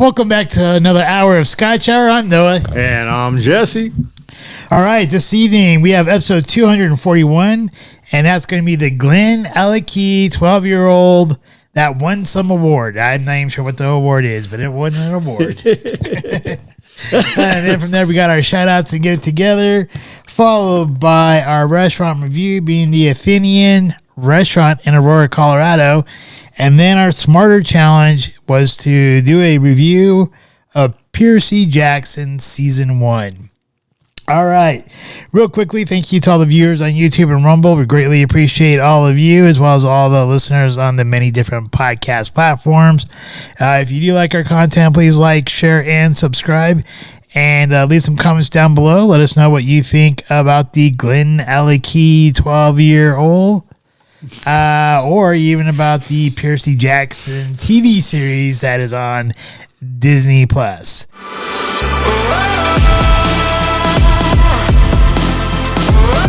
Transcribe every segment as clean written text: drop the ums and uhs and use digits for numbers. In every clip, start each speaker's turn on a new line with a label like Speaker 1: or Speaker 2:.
Speaker 1: Welcome back to another hour of Scotch Hour. I'm Noah.
Speaker 2: And I'm Jesse.
Speaker 1: All right, this evening we have episode 241, and that's going to be the GlenAllachie 12-year-old that won some award. I'm not even sure what the award is, but it wasn't an award. And then from there, we got our shout-outs to get it together, followed by our restaurant review being the Athenian Restaurant in Aurora, Colorado. And then our Smarter Challenge was to do a review of Percy Jackson Season 1. All right. Real quickly, thank you to all the viewers on YouTube and Rumble. We greatly appreciate all of you, as well as all the listeners on the many different podcast platforms. If you do like our content, please like, share, and subscribe. And leave some comments down below. Let us know what you think about the GlenAllachie 12-year-old. Or even about the Percy Jackson TV series that is on Disney Plus.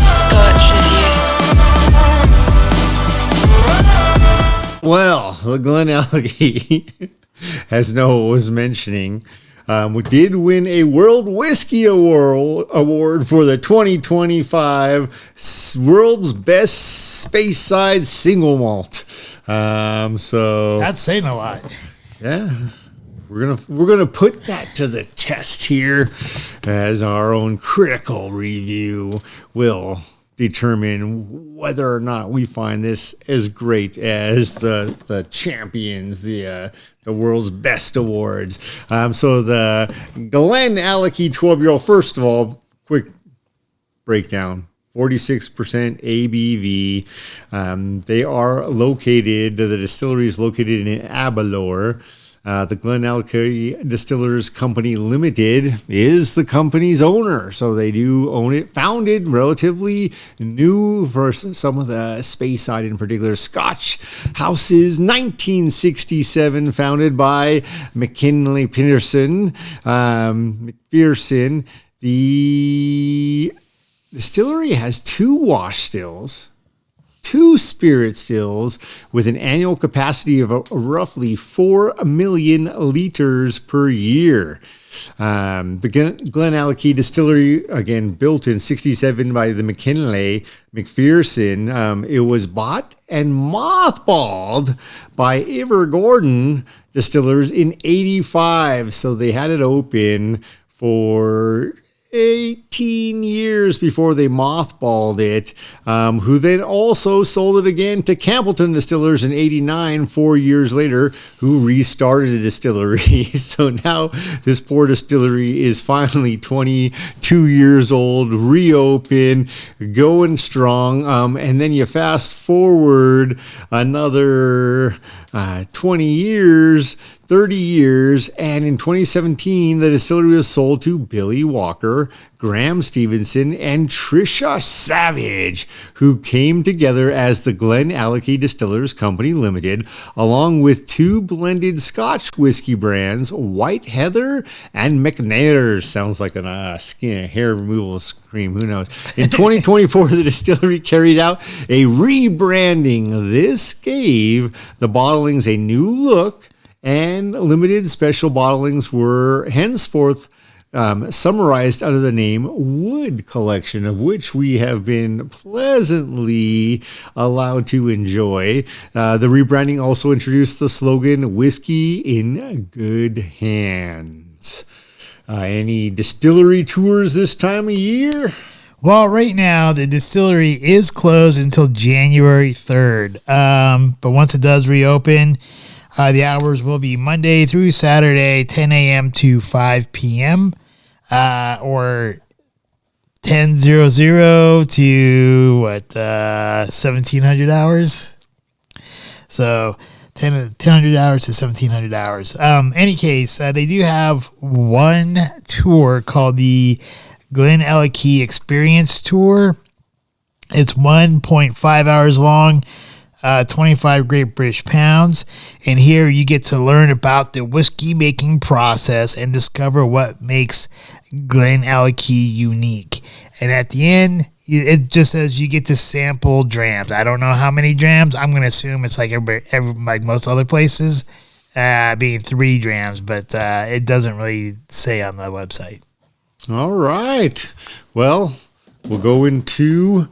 Speaker 3: Scotch review.
Speaker 2: Well, the GlenAllachie, as Noah was mentioning, we did win a World Whiskey Award for the 2025 World's Best Space-Side Single Malt. So
Speaker 1: That's saying a lot.
Speaker 2: yeah, we're gonna put that to the test here, as our own critical review will determine whether or not we find this as great as the champions, the world's best awards. So the GlenAllachie 12-year-old, first of all, quick breakdown. 46% ABV. They are located, the distillery is located in Aberlour. The GlenAllachie Distillers Company Limited is the company's owner. So they do own it. Founded relatively new for some of the space side, in particular. Scotch houses, 1967, founded by McKinley Pearson. McPherson. The distillery has 2 wash stills, 2 spirit stills, with an annual capacity of roughly 4 million liters per year. The GlenAllachie Distillery, again, built in 67 by the McKinley McPherson. It was bought and mothballed by Gordon Distillers in 85. So they had it open for 18 years before they mothballed it, who then also sold it again to Campbellton Distillers in 89, 4 years later, who restarted the distillery. So now this poor distillery is finally 22 years old, reopened, going strong. And then you fast forward another 20 years, 30 years, and in 2017, the distillery was sold to Billy Walker, Graham Stevenson, and Trisha Savage, who came together as the GlenAllachie Distillers Company Limited, along with 2 blended Scotch whiskey brands, White Heather and McNair's. Sounds like a hair removal cream, who knows. In 2024, the distillery carried out a rebranding. This gave the bottlings a new look, and limited special bottlings were henceforth summarized under the name Wood Collection, of which we have been pleasantly allowed to enjoy. The rebranding also introduced the slogan, "Whiskey in Good Hands." Any distillery tours this time of year?
Speaker 1: Well, right now, the distillery is closed until January 3rd. But once it does reopen, the hours will be Monday through Saturday, 10 a.m. to 5 p.m. Or 10:00 to 1700 hours. So 1000 hours to 1700 hours. Any case, they do have one tour called the GlenAllachie Experience Tour. It's 1.5 hours long. 25 Great British Pounds. And here you get to learn about the whiskey making process and discover what makes GlenAllachie unique. And at the end, it just says you get to sample drams. I don't know how many drams. I'm going to assume it's like like most other places. being 3 grams, but it doesn't really say on the website.
Speaker 2: All right. Well, we'll go into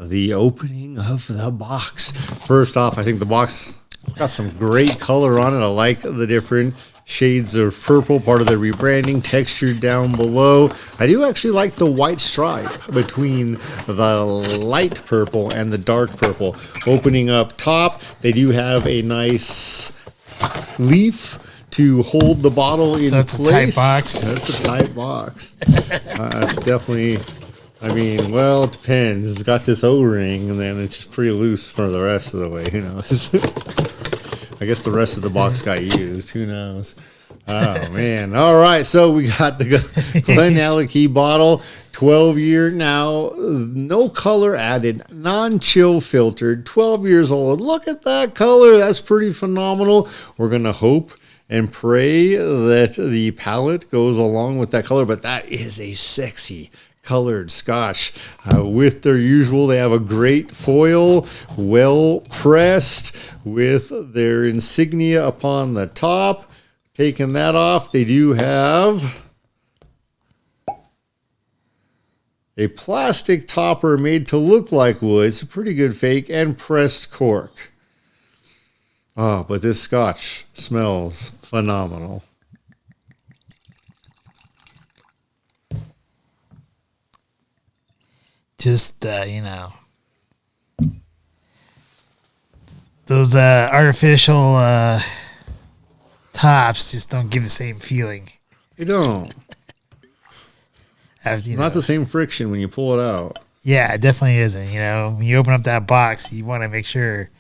Speaker 2: the opening of the box. First off, I think the box has got some great color on it. I like the different shades of purple, part of the rebranding, textured down below. I do actually like the white stripe between the light purple and the dark purple. Opening up top, they do have a nice leaf to hold the bottle in
Speaker 1: So it's
Speaker 2: place.
Speaker 1: a tight box.
Speaker 2: That's a tight box. It's definitely, I mean, well, it depends. It's got this O-ring, and then it's just pretty loose for the rest of the way. Who knows? I guess the rest of the box got used. Who knows? Oh, man. All right. So we got the GlenAllachie bottle, 12-year now, no color added, non-chill filtered, 12 years old. Look at that color. That's pretty phenomenal. We're going to hope and pray that the palette goes along with that color, but that is a sexy colored Scotch. With their usual, they have a great foil, well pressed with their insignia upon the top. Taking that off, they do have a plastic topper made to look like wood. It's a pretty good fake, and pressed cork. Oh, but this Scotch smells phenomenal.
Speaker 1: Just, those artificial tops just don't give the same feeling.
Speaker 2: You don't.
Speaker 1: As,
Speaker 2: Not the same friction when you pull it out.
Speaker 1: Yeah, it definitely isn't. When you open up that box, you want to make sure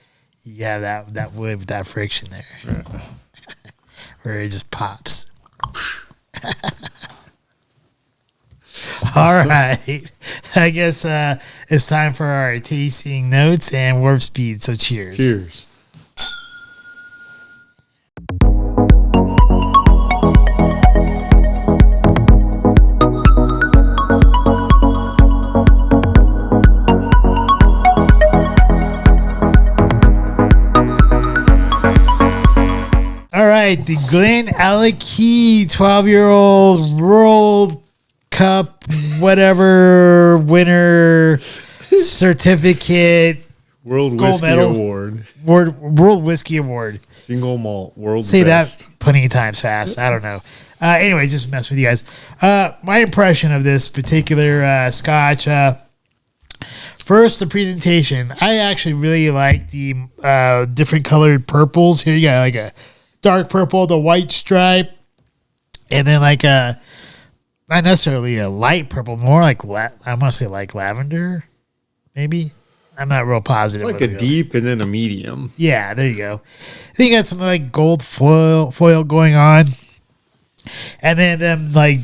Speaker 1: you have that wood with that friction there.
Speaker 2: Right.
Speaker 1: Where it just pops. All right. I guess it's time for our tasting notes and warp speed. So cheers.
Speaker 2: Cheers.
Speaker 1: All right. The GlenAllachie 12-year-old World Cup, whatever, winner certificate,
Speaker 2: World
Speaker 1: gold
Speaker 2: Whiskey
Speaker 1: medal.
Speaker 2: Award.
Speaker 1: World Whiskey Award.
Speaker 2: Single malt. World's
Speaker 1: Say
Speaker 2: best.
Speaker 1: that plenty of times fast. I don't know. Anyway, just mess with you guys. My impression of this particular Scotch. First, the presentation. I actually really like the different colored purples. Here you got like a dark purple, the white stripe, and then like a not necessarily a light purple, more like I want to say like lavender, maybe. I'm not real positive.
Speaker 2: Like a deep and then a medium.
Speaker 1: Yeah, there you go. I think you got some like gold foil going on, and then them like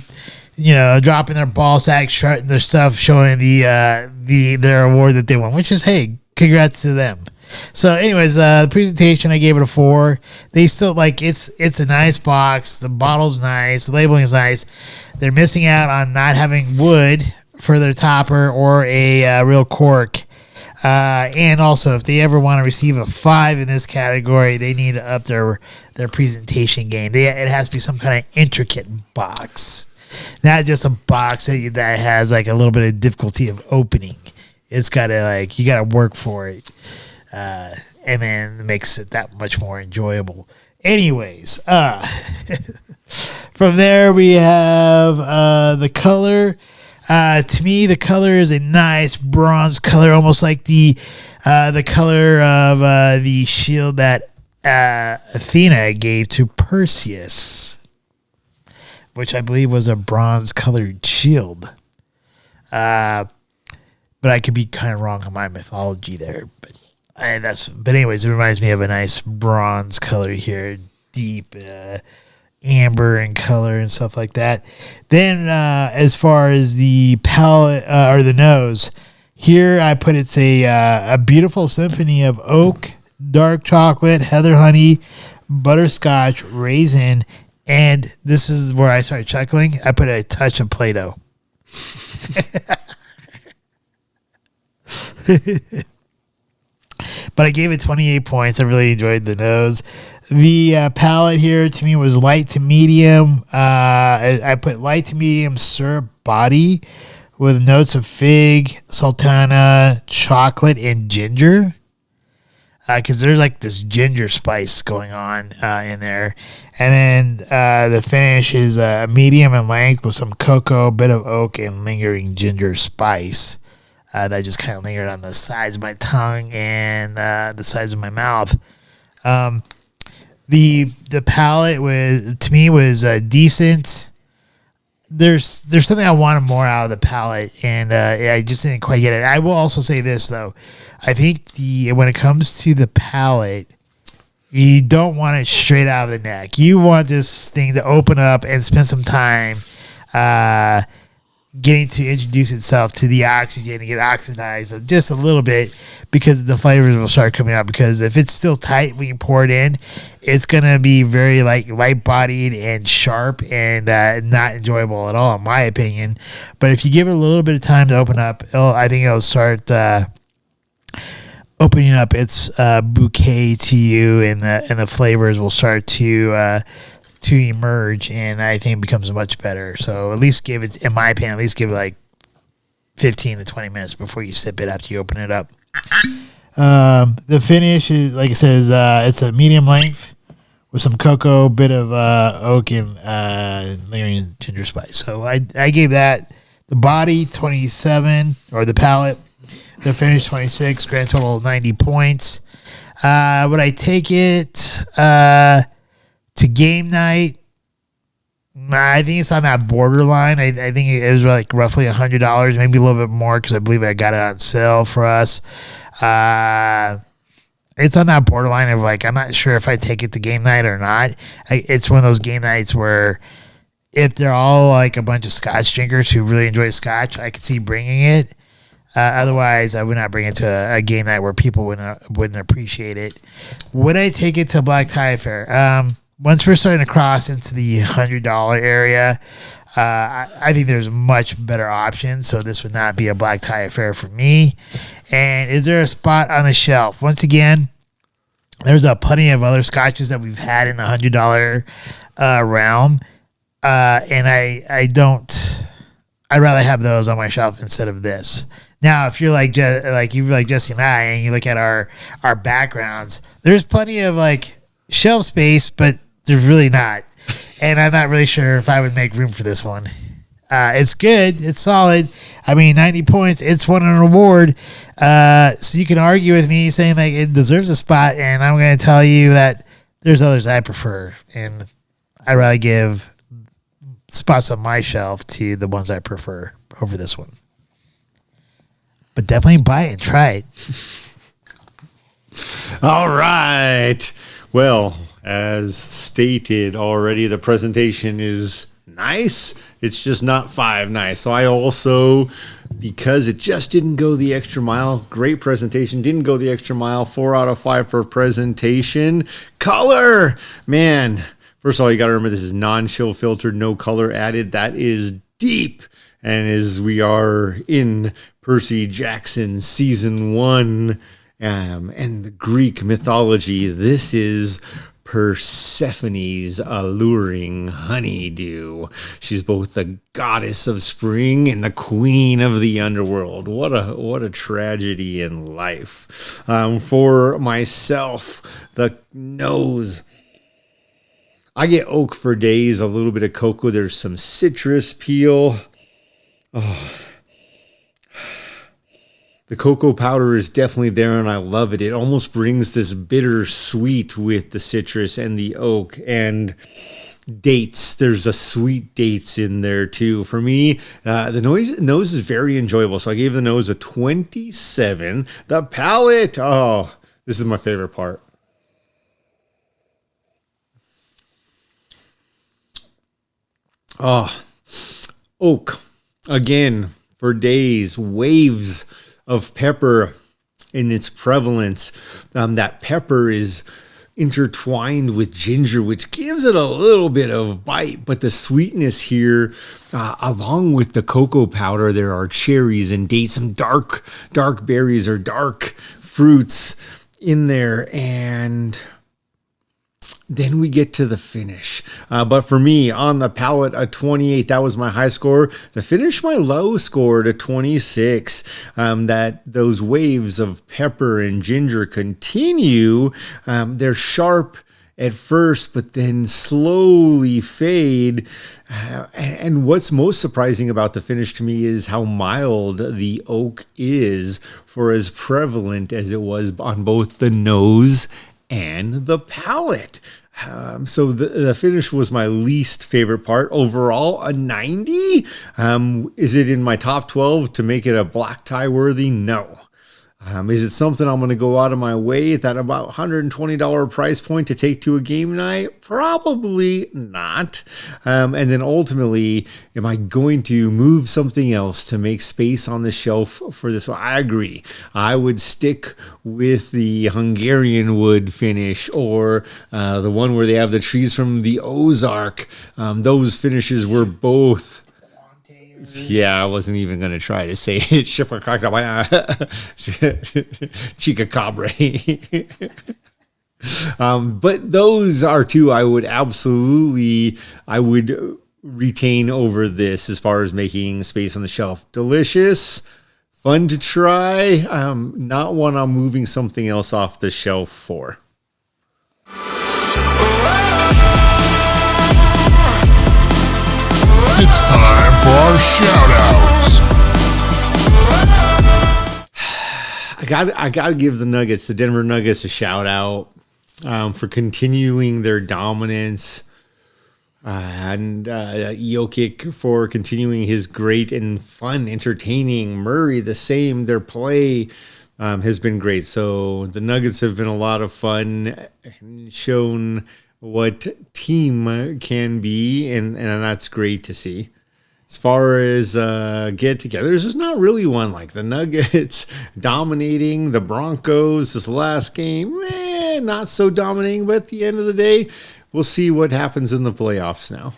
Speaker 1: dropping their ball sack, shredding their stuff, showing their award that they won, which is hey, congrats to them. So, anyways, the presentation I gave it a 4. They still like it's a nice box. The bottle's nice. The labeling is nice. They're missing out on not having wood for their topper or a real cork. And also, if they ever want to receive a 5 in this category, they need to up their presentation game. It has to be some kind of intricate box, not just a box that has like a little bit of difficulty of opening. It's got to you got to work for it. And then it makes it that much more enjoyable. Anyways, from there we have the color. To me, the color is a nice bronze color, almost like the color of the shield that Athena gave to Perseus, which I believe was a bronze-colored shield. But I could be kind of wrong on my mythology there. But anyways, it reminds me of a nice bronze color here, deep amber in color and stuff like that. Then as far as the palate or the nose, here I put it's a beautiful symphony of oak, dark chocolate, heather honey, butterscotch, raisin, and this is where I started chuckling. I put a touch of Play-Doh. But I gave it 28 points. I really enjoyed the nose. The palate here to me was light to medium. I put light to medium syrup body with notes of fig, sultana, chocolate, and ginger. Because there's like this ginger spice going on in there. And then the finish is medium in length with some cocoa, bit of oak, and lingering ginger spice. That just kind of lingered on the sides of my tongue and the sides of my mouth. The palate was decent. There's something I wanted more out of the palate, and I just didn't quite get it. I will also say this though, I think when it comes to the palate, you don't want it straight out of the neck. You want this thing to open up and spend some time getting to introduce itself to the oxygen and get oxidized just a little bit, because the flavors will start coming out. Because if it's still tight when you pour it in, it's going to be very like light-bodied and sharp and not enjoyable at all, in my opinion. But if you give it a little bit of time to open up, I think it'll start opening up its bouquet to you, and the flavors will start to emerge, and I think it becomes much better. So at least give it, in my opinion, at least give it like 15 to 20 minutes before you sip it after you open it up. The finish is, like I said, it's a medium length with some cocoa, bit of oak, and lingering ginger spice. So I gave that the body 27, or the palate, the finish 26, grand total 90 points. Would I take it to game night? I think it's on that borderline. I think it was like roughly $100, maybe a little bit more, because I believe I got it on sale for us. It's on that borderline of like, I'm not sure if I take it to game night or not. It's one of those game nights where if they're all like a bunch of Scotch drinkers who really enjoy Scotch, I could see bringing it. Otherwise, I would not bring it to a game night where people wouldn't appreciate it. Would I take it to Black Tie Affair? Once we're starting to cross into the $100 area, I think there's much better options. So this would not be a Black Tie Affair for me. And is there a spot on the shelf? Once again, there's plenty of other scotches that we've had in the $100 realm. And I'd rather have those on my shelf instead of this. Now, if you're like Jesse and I, and you look at our backgrounds, there's plenty of like shelf space, but there's really not. And I'm not really sure if I would make room for this one. It's good. It's solid. I mean, 90 points. It's won an award. So you can argue with me saying like it deserves a spot, and I'm going to tell you that there's others I prefer, and I'd rather give spots on my shelf to the ones I prefer over this one. But definitely buy it and try it.
Speaker 2: All right. Well, as stated already, the presentation is nice. It's just not 5 nice. So I also, because it just didn't go the extra mile, great presentation, didn't go the extra mile, 4 out of 5 for presentation. Color, man. First of all, you got to remember this is non-chill filtered, no color added. That is deep. And as we are in Percy Jackson season 1 and the Greek mythology, this is Persephone's alluring honeydew. She's both the goddess of spring and the queen of the underworld. What a tragedy in life. For myself, the nose, I get oak for days, a little bit of cocoa. There's some citrus peel. Oh, the cocoa powder is definitely there, and I love it. It almost brings this bitter sweet with the citrus and the oak and dates. There's a sweet dates in there too. For me, the nose is very enjoyable. So I gave the nose a 27. The palate, oh, this is my favorite part. Oh, oak again for days, waves of pepper in its prevalence. That pepper is intertwined with ginger, which gives it a little bit of bite, but the sweetness here, along with the cocoa powder, there are cherries and dates, some dark berries or dark fruits in there, and Then we get to the finish. But for me, on the palate, a 28, that was my high score. The finish, my low score to 26. That those waves of pepper and ginger continue. They're sharp at first, but then slowly fade. And what's most surprising about the finish to me is how mild the oak is for as prevalent as it was on both the nose and the palate. So the finish was my least favorite part. Overall, a 90. Is it in my top 12 to make it a black tie worthy? No. Is it something I'm going to go out of my way at that about $120 price point to take to a game night? Probably not. And then ultimately, am I going to move something else to make space on the shelf for this one? I agree. I would stick with the Hungarian wood finish or the one where they have the trees from the Ozark. Those finishes were both... Yeah, I wasn't even going to try to say it. Chicacabre. But those are two I would retain over this as far as making space on the shelf. Delicious, fun to try. Not one I'm moving something else off the shelf for.
Speaker 4: It's time for our shout-outs.
Speaker 2: I gotta give the Nuggets, the Denver Nuggets, a shout out for continuing their dominance, and Jokic for continuing his great and fun, entertaining. Murray the same. Their play has been great. So the Nuggets have been a lot of fun and shown what team can be, and that's great to see. As far as get-togethers, there's not really one. Like the Nuggets dominating the Broncos this last game, not so dominating, but at the end of the day, we'll see what happens in the playoffs now.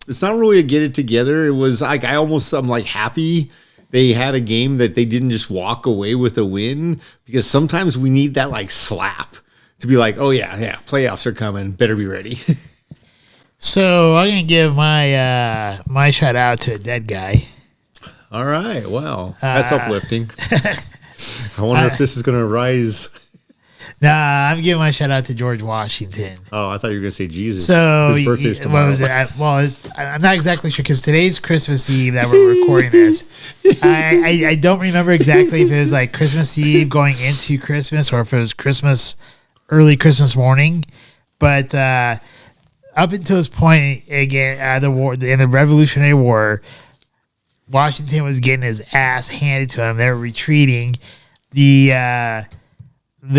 Speaker 2: It's not really a get-it-together. It was like I'm like happy they had a game that they didn't just walk away with a win, because sometimes we need that like slap to be like, oh yeah, playoffs are coming. Better be ready.
Speaker 1: So I'm gonna give my shout out to a dead guy.
Speaker 2: All right, wow, that's uplifting. I wonder if this is gonna rise.
Speaker 1: Nah, I'm giving my shout out to George Washington.
Speaker 2: Oh, I thought you were gonna say Jesus.
Speaker 1: So
Speaker 2: his birthday's tomorrow.
Speaker 1: What was it? I'm not exactly sure because today's Christmas Eve that we're recording this. I don't remember exactly if it was like Christmas Eve going into Christmas or if it was early Christmas morning, but up until this point, again, the war in the Revolutionary War, Washington was getting his ass handed to him. They were retreating. The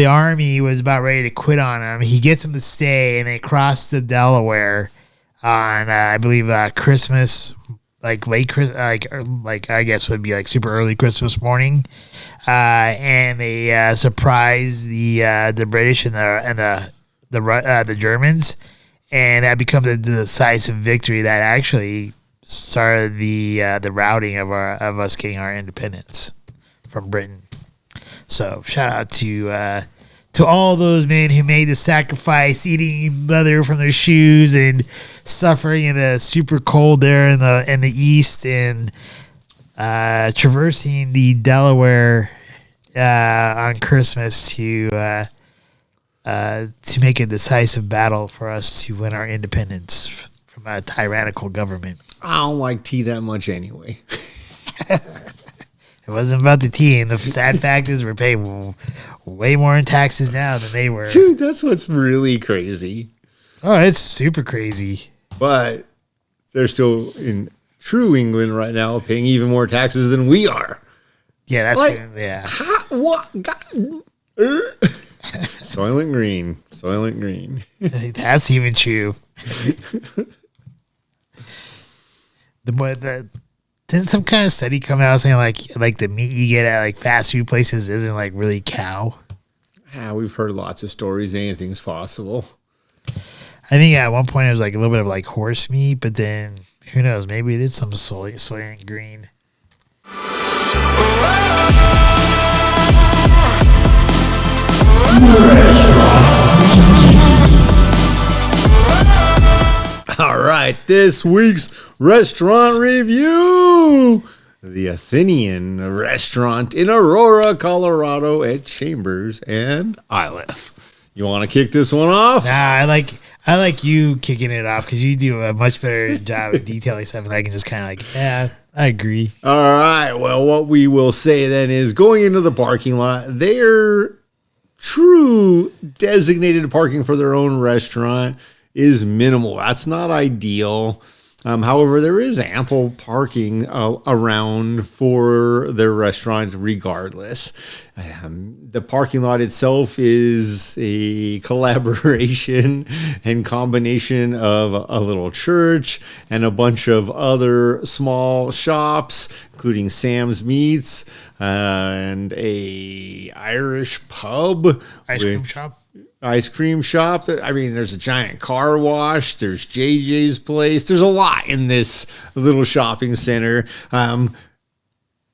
Speaker 1: army was about ready to quit on him. He gets them to stay, and they cross the Delaware on I believe Christmas, like late Christmas, like I guess would be like super early Christmas morning. And they surprise the British and the Germans, and that becomes a decisive victory that actually started the routing of us getting our independence from Britain. So shout out to all those men who made the sacrifice, eating leather from their shoes and suffering in the super cold there in the east and traversing the Delaware on Christmas to make a decisive battle for us to win our independence from a tyrannical government.
Speaker 2: I don't like tea that much anyway.
Speaker 1: It wasn't about the tea, and the sad fact is we're paying way more in taxes now than they were.
Speaker 2: Dude, that's what's really crazy.
Speaker 1: Oh, it's super crazy.
Speaker 2: But they're still in true England right now paying even more taxes than we are.
Speaker 1: Yeah, that's
Speaker 2: like,
Speaker 1: yeah.
Speaker 2: What? Soylent Green.
Speaker 1: That's even true. Didn't some kind of study come out saying like the meat you get at like fast food places isn't like really cow?
Speaker 2: Yeah, we've heard lots of stories. Anything's possible.
Speaker 1: I think at one point it was like a little bit of like horse meat, but then who knows? Maybe it is some soy and green.
Speaker 2: All right, this week's restaurant review. The Athenian restaurant in Aurora, Colorado at Chambers and Iliff. You want to kick this one off?
Speaker 1: Nah, I like you kicking it off because you do a much better job of detailing stuff, and I can just kind of like, yeah, I agree.
Speaker 2: All right, well, what we will say then is going into the parking lot, their true designated parking for their own restaurant is minimal. That's not ideal. However, there is ample parking around for their restaurant regardless. The parking lot itself is a collaboration and combination of a little church and a bunch of other small shops, including Sam's Meats and a Irish pub. Ice cream shop. I mean, there's a giant car wash. There's JJ's place. There's a lot in this little shopping center. And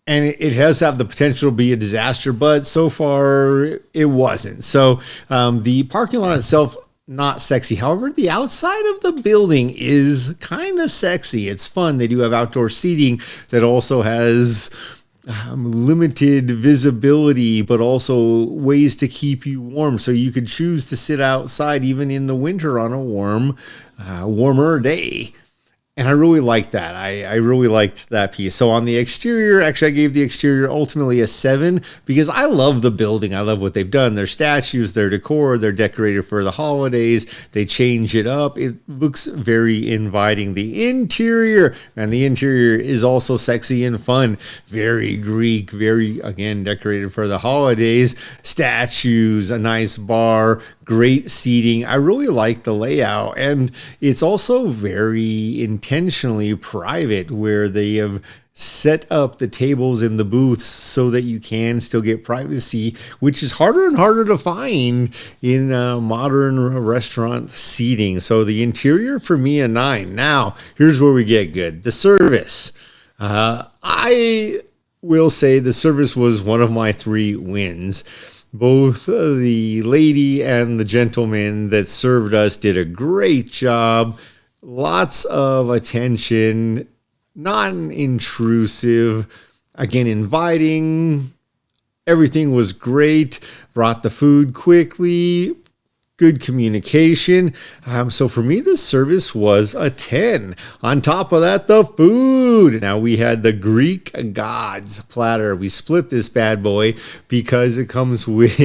Speaker 2: it has have the potential to be a disaster, but so far it wasn't. So the parking lot itself, not sexy. However, the outside of the building is kind of sexy. It's fun. They do have outdoor seating that also has limited visibility, but also ways to keep you warm. So you could choose to sit outside even in the winter on a warmer day. And I really liked that. I really liked that piece. So on the exterior, actually, I gave the exterior ultimately a 7 because I love the building. I love what they've done. Their statues, their decor, they're decorated for the holidays. They change it up. It looks very inviting. The interior is also sexy and fun. Very Greek, very, again, decorated for the holidays. Statues, a nice bar, great seating. I really like the layout, and it's also very intentionally private where they have set up the tables in the booths so that you can still get privacy, which is harder and harder to find in modern restaurant seating. So the interior for me, a 9. Now, here's where we get good. The service. I will say the service was one of my 3 wins. Both the lady and the gentleman that served us did a great job. Lots of attention, non-intrusive, again, inviting. Everything was great. Brought the food quickly. Good communication. So for me, the service was a 10. On top of that, the food. Now we had the Greek gods platter. We split this bad boy because it comes with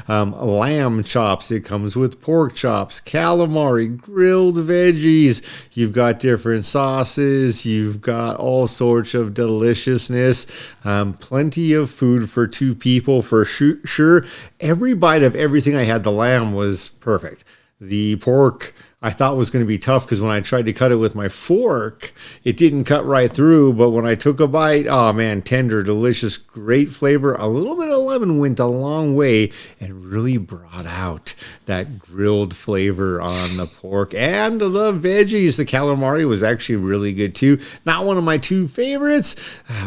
Speaker 2: lamb chops. It comes with pork chops, calamari, grilled veggies. You've got different sauces. You've got all sorts of deliciousness. Plenty of food for 2 people for sure. Every bite of everything I had, the lamb was perfect. The pork I thought was going to be tough because when I tried to cut it with my fork, it didn't cut right through. But when I took a bite, oh man, tender, delicious, great flavor. A little bit of lemon went a long way and really brought out that grilled flavor on the pork and the veggies. The calamari was actually really good too. Not one of my 2 favorites,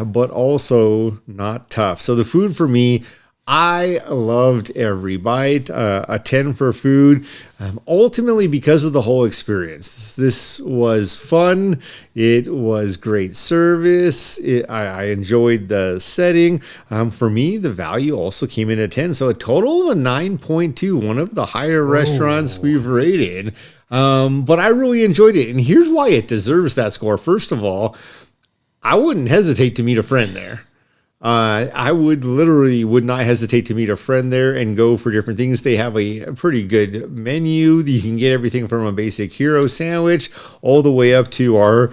Speaker 2: but also not tough. So the food for me, I loved every bite, a 10 for food, ultimately because of the whole experience. This was fun. It was great service. I enjoyed the setting. For me, the value also came in at 10. So a total of a 9.2, one of the higher restaurants we've rated. But I really enjoyed it. And here's why it deserves that score. First of all, I wouldn't hesitate to meet a friend there. I would not hesitate to meet a friend there and go for different things. They have a pretty good menu. You can get everything from a basic hero sandwich all the way up to our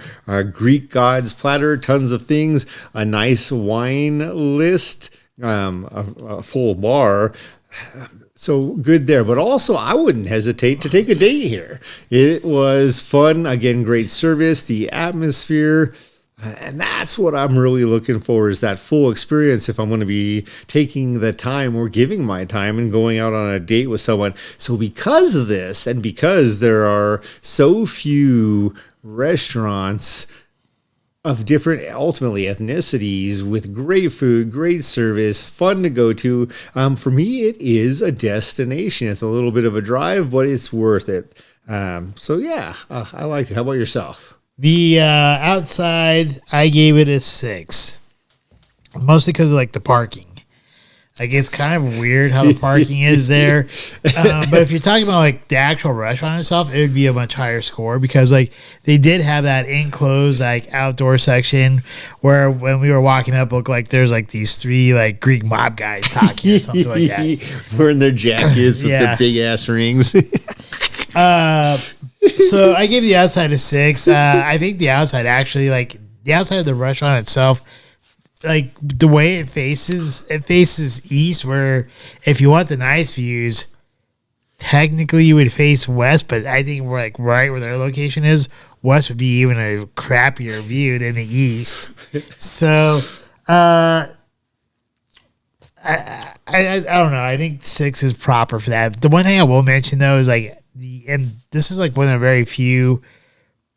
Speaker 2: Greek gods platter, tons of things, a nice wine list, a full bar. So good there, but also I wouldn't hesitate to take a date here. It was fun. Again, great service, the atmosphere. And that's what I'm really looking for, is that full experience if I'm going to be taking the time or giving my time and going out on a date with someone. So because of this, and because there are so few restaurants of different, ultimately, ethnicities with great food, great service, fun to go to, for me, it is a destination. It's a little bit of a drive, but it's worth it. So yeah, I liked it. How about yourself?
Speaker 1: The outside, I gave it a 6. Mostly because of like the parking. Like it's kind of weird how the parking is there. But if you're talking about like the actual restaurant itself, it would be a much higher score because like they did have that enclosed like outdoor section where when we were walking up, looked like there's like these 3 like Greek mob guys talking or something like that.
Speaker 2: Wearing their jackets with their big ass rings.
Speaker 1: So I gave the outside a 6. I think the outside actually, like the outside of the restaurant itself, like the way it faces east, where if you want the nice views, technically you would face west, but I think we're like right where their location is, west would be even a crappier view than the east. So I don't know. I think 6 is proper for that. The one thing I will mention though is like and this is like one of the very few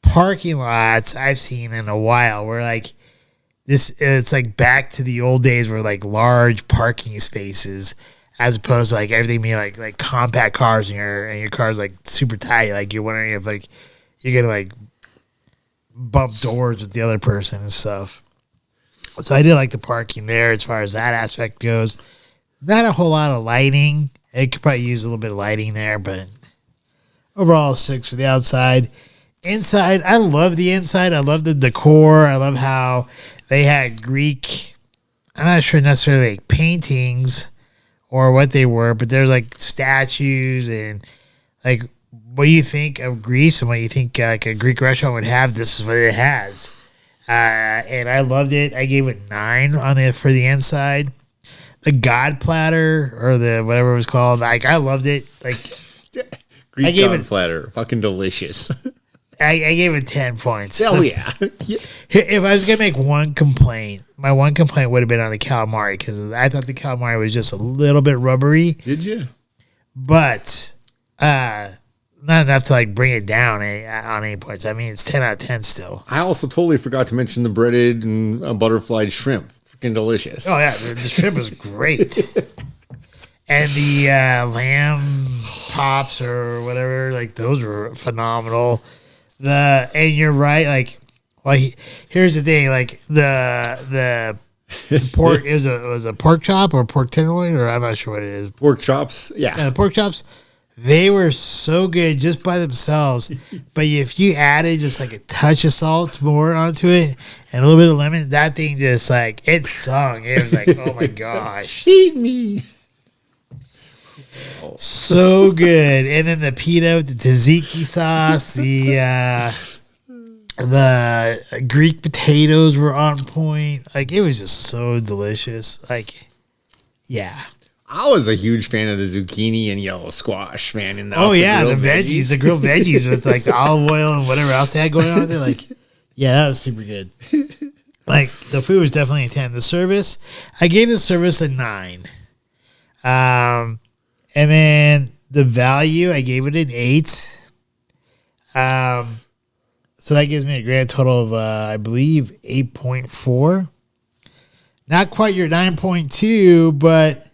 Speaker 1: parking lots I've seen in a while where like it's like back to the old days where like large parking spaces as opposed to like everything being like compact cars and your car's like super tight. Like you're wondering if like you're gonna like bump doors with the other person and stuff. So I did like the parking there as far as that aspect goes. Not a whole lot of lighting. It could probably use a little bit of lighting there, but overall 6 for the outside. Inside, I love the inside. I love the decor. I love how they had Greek, I'm not sure necessarily like paintings or what they were, but there's like statues and like what you think of Greece and what you think like a Greek restaurant would have. This is what it has. And I loved it. I gave it 9 for the inside. The God platter or the whatever it was called, like I loved it. Like
Speaker 2: Greek God platter, fucking delicious.
Speaker 1: I gave it 10 points.
Speaker 2: Hell yeah.
Speaker 1: If I was going to make one complaint, my one complaint would have been on the calamari because I thought the calamari was just a little bit rubbery.
Speaker 2: Did you?
Speaker 1: But not enough to like bring it down on 8 points. I mean, it's 10 out of 10 still.
Speaker 2: I also totally forgot to mention the breaded and butterflied shrimp. Freaking delicious.
Speaker 1: Oh, yeah. The shrimp was great. And the lamb pops or whatever, like those were phenomenal. And you're right, like, well, here's the thing, like the pork was a pork chop or pork tenderloin, or I'm not sure what it is.
Speaker 2: Pork chops, yeah.
Speaker 1: The pork chops, they were so good just by themselves. But if you added just like a touch of salt more onto it and a little bit of lemon, that thing just like it sung. It was like, oh my gosh,
Speaker 2: feed me.
Speaker 1: So good. And then the pita with the tzatziki sauce, the Greek potatoes were on point. Like it was just so delicious. Like, yeah.
Speaker 2: I was a huge fan of the zucchini and yellow squash, man. And
Speaker 1: the veggies, the grilled veggies with like the olive oil and whatever else they had going on with it. Like, yeah, that was super good. Like the food was definitely a 10. The service, I gave the service a 9. And then the value, I gave it an 8. So that gives me a grand total of, I believe, 8.4. Not quite your 9.2, but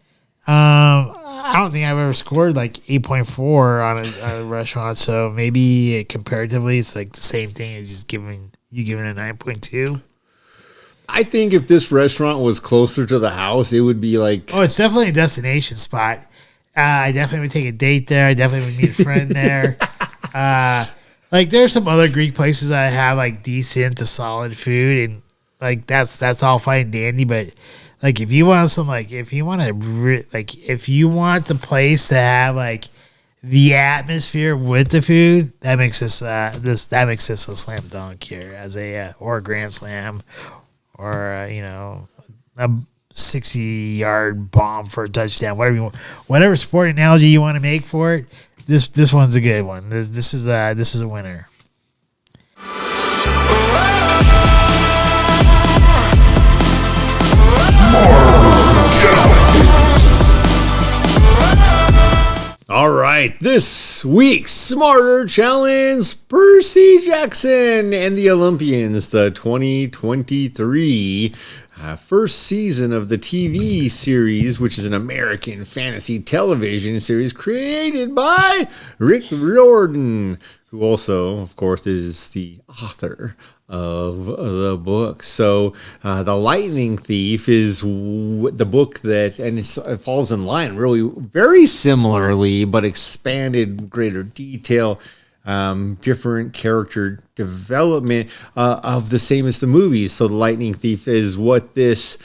Speaker 1: I don't think I've ever scored like 8.4 on a restaurant. So maybe comparatively, it's like the same thing as just giving a 9.2.
Speaker 2: I think if this restaurant was closer to the house, it would be like...
Speaker 1: Oh, it's definitely a destination spot. I definitely would take a date there. I definitely would meet a friend there. Like there's some other Greek places that have like decent to solid food, and like that's all fine and dandy. But like if you want if you want the place to have like the atmosphere with the food, that makes this a slam dunk here as or a grand slam or a 60-yard bomb for a touchdown, whatever sport analogy you want to make for it. This one's a good one. This is a winner.
Speaker 2: All right. right, this week's Smarter Challenge, Percy Jackson and the Olympians, the 2023 first season of the TV series, which is an American fantasy television series created by Rick Riordan, who also, of course, is the author of the book. So The Lightning Thief is the book that, and it falls in line really very similarly, but expanded greater detail, different character development of the same as the movies. So The Lightning Thief is what this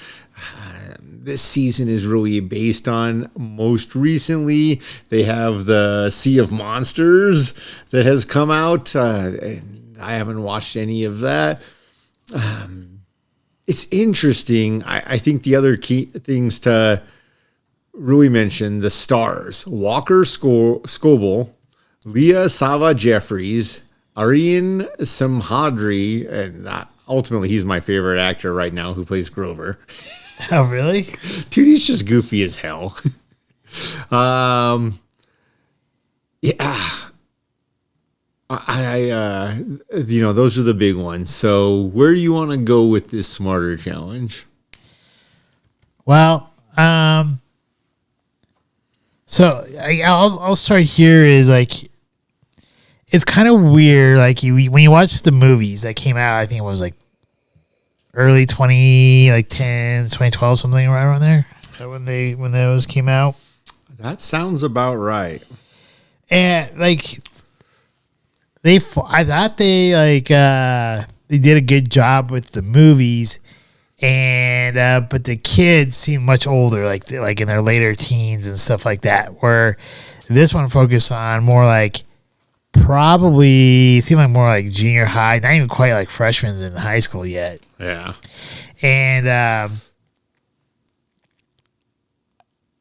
Speaker 2: season is really based on. Most recently, they have the Sea of Monsters that has come out. I haven't watched any of that. It's interesting. I think the other key things to really mention, the stars: Walker Scoble, Leah Sava Jeffries, Aryan Samhadri, and ultimately he's my favorite actor right now who plays Grover.
Speaker 1: Oh, really?
Speaker 2: Dude, he's just goofy as hell. Yeah. Those are the big ones. So where do you want to go with this Smarter Challenge?
Speaker 1: Well, so I'll start here. Is like, it's kind of weird. Like when you watch the movies that came out, I think it was like early 2012, something right around there. When those came out.
Speaker 2: That sounds about right.
Speaker 1: And like, I thought they did a good job with the movies, and but the kids seem much older, like in their later teens and stuff like that. Where this one focused on more like probably seemed like more like junior high, not even quite like freshmen in high school yet.
Speaker 2: Yeah,
Speaker 1: and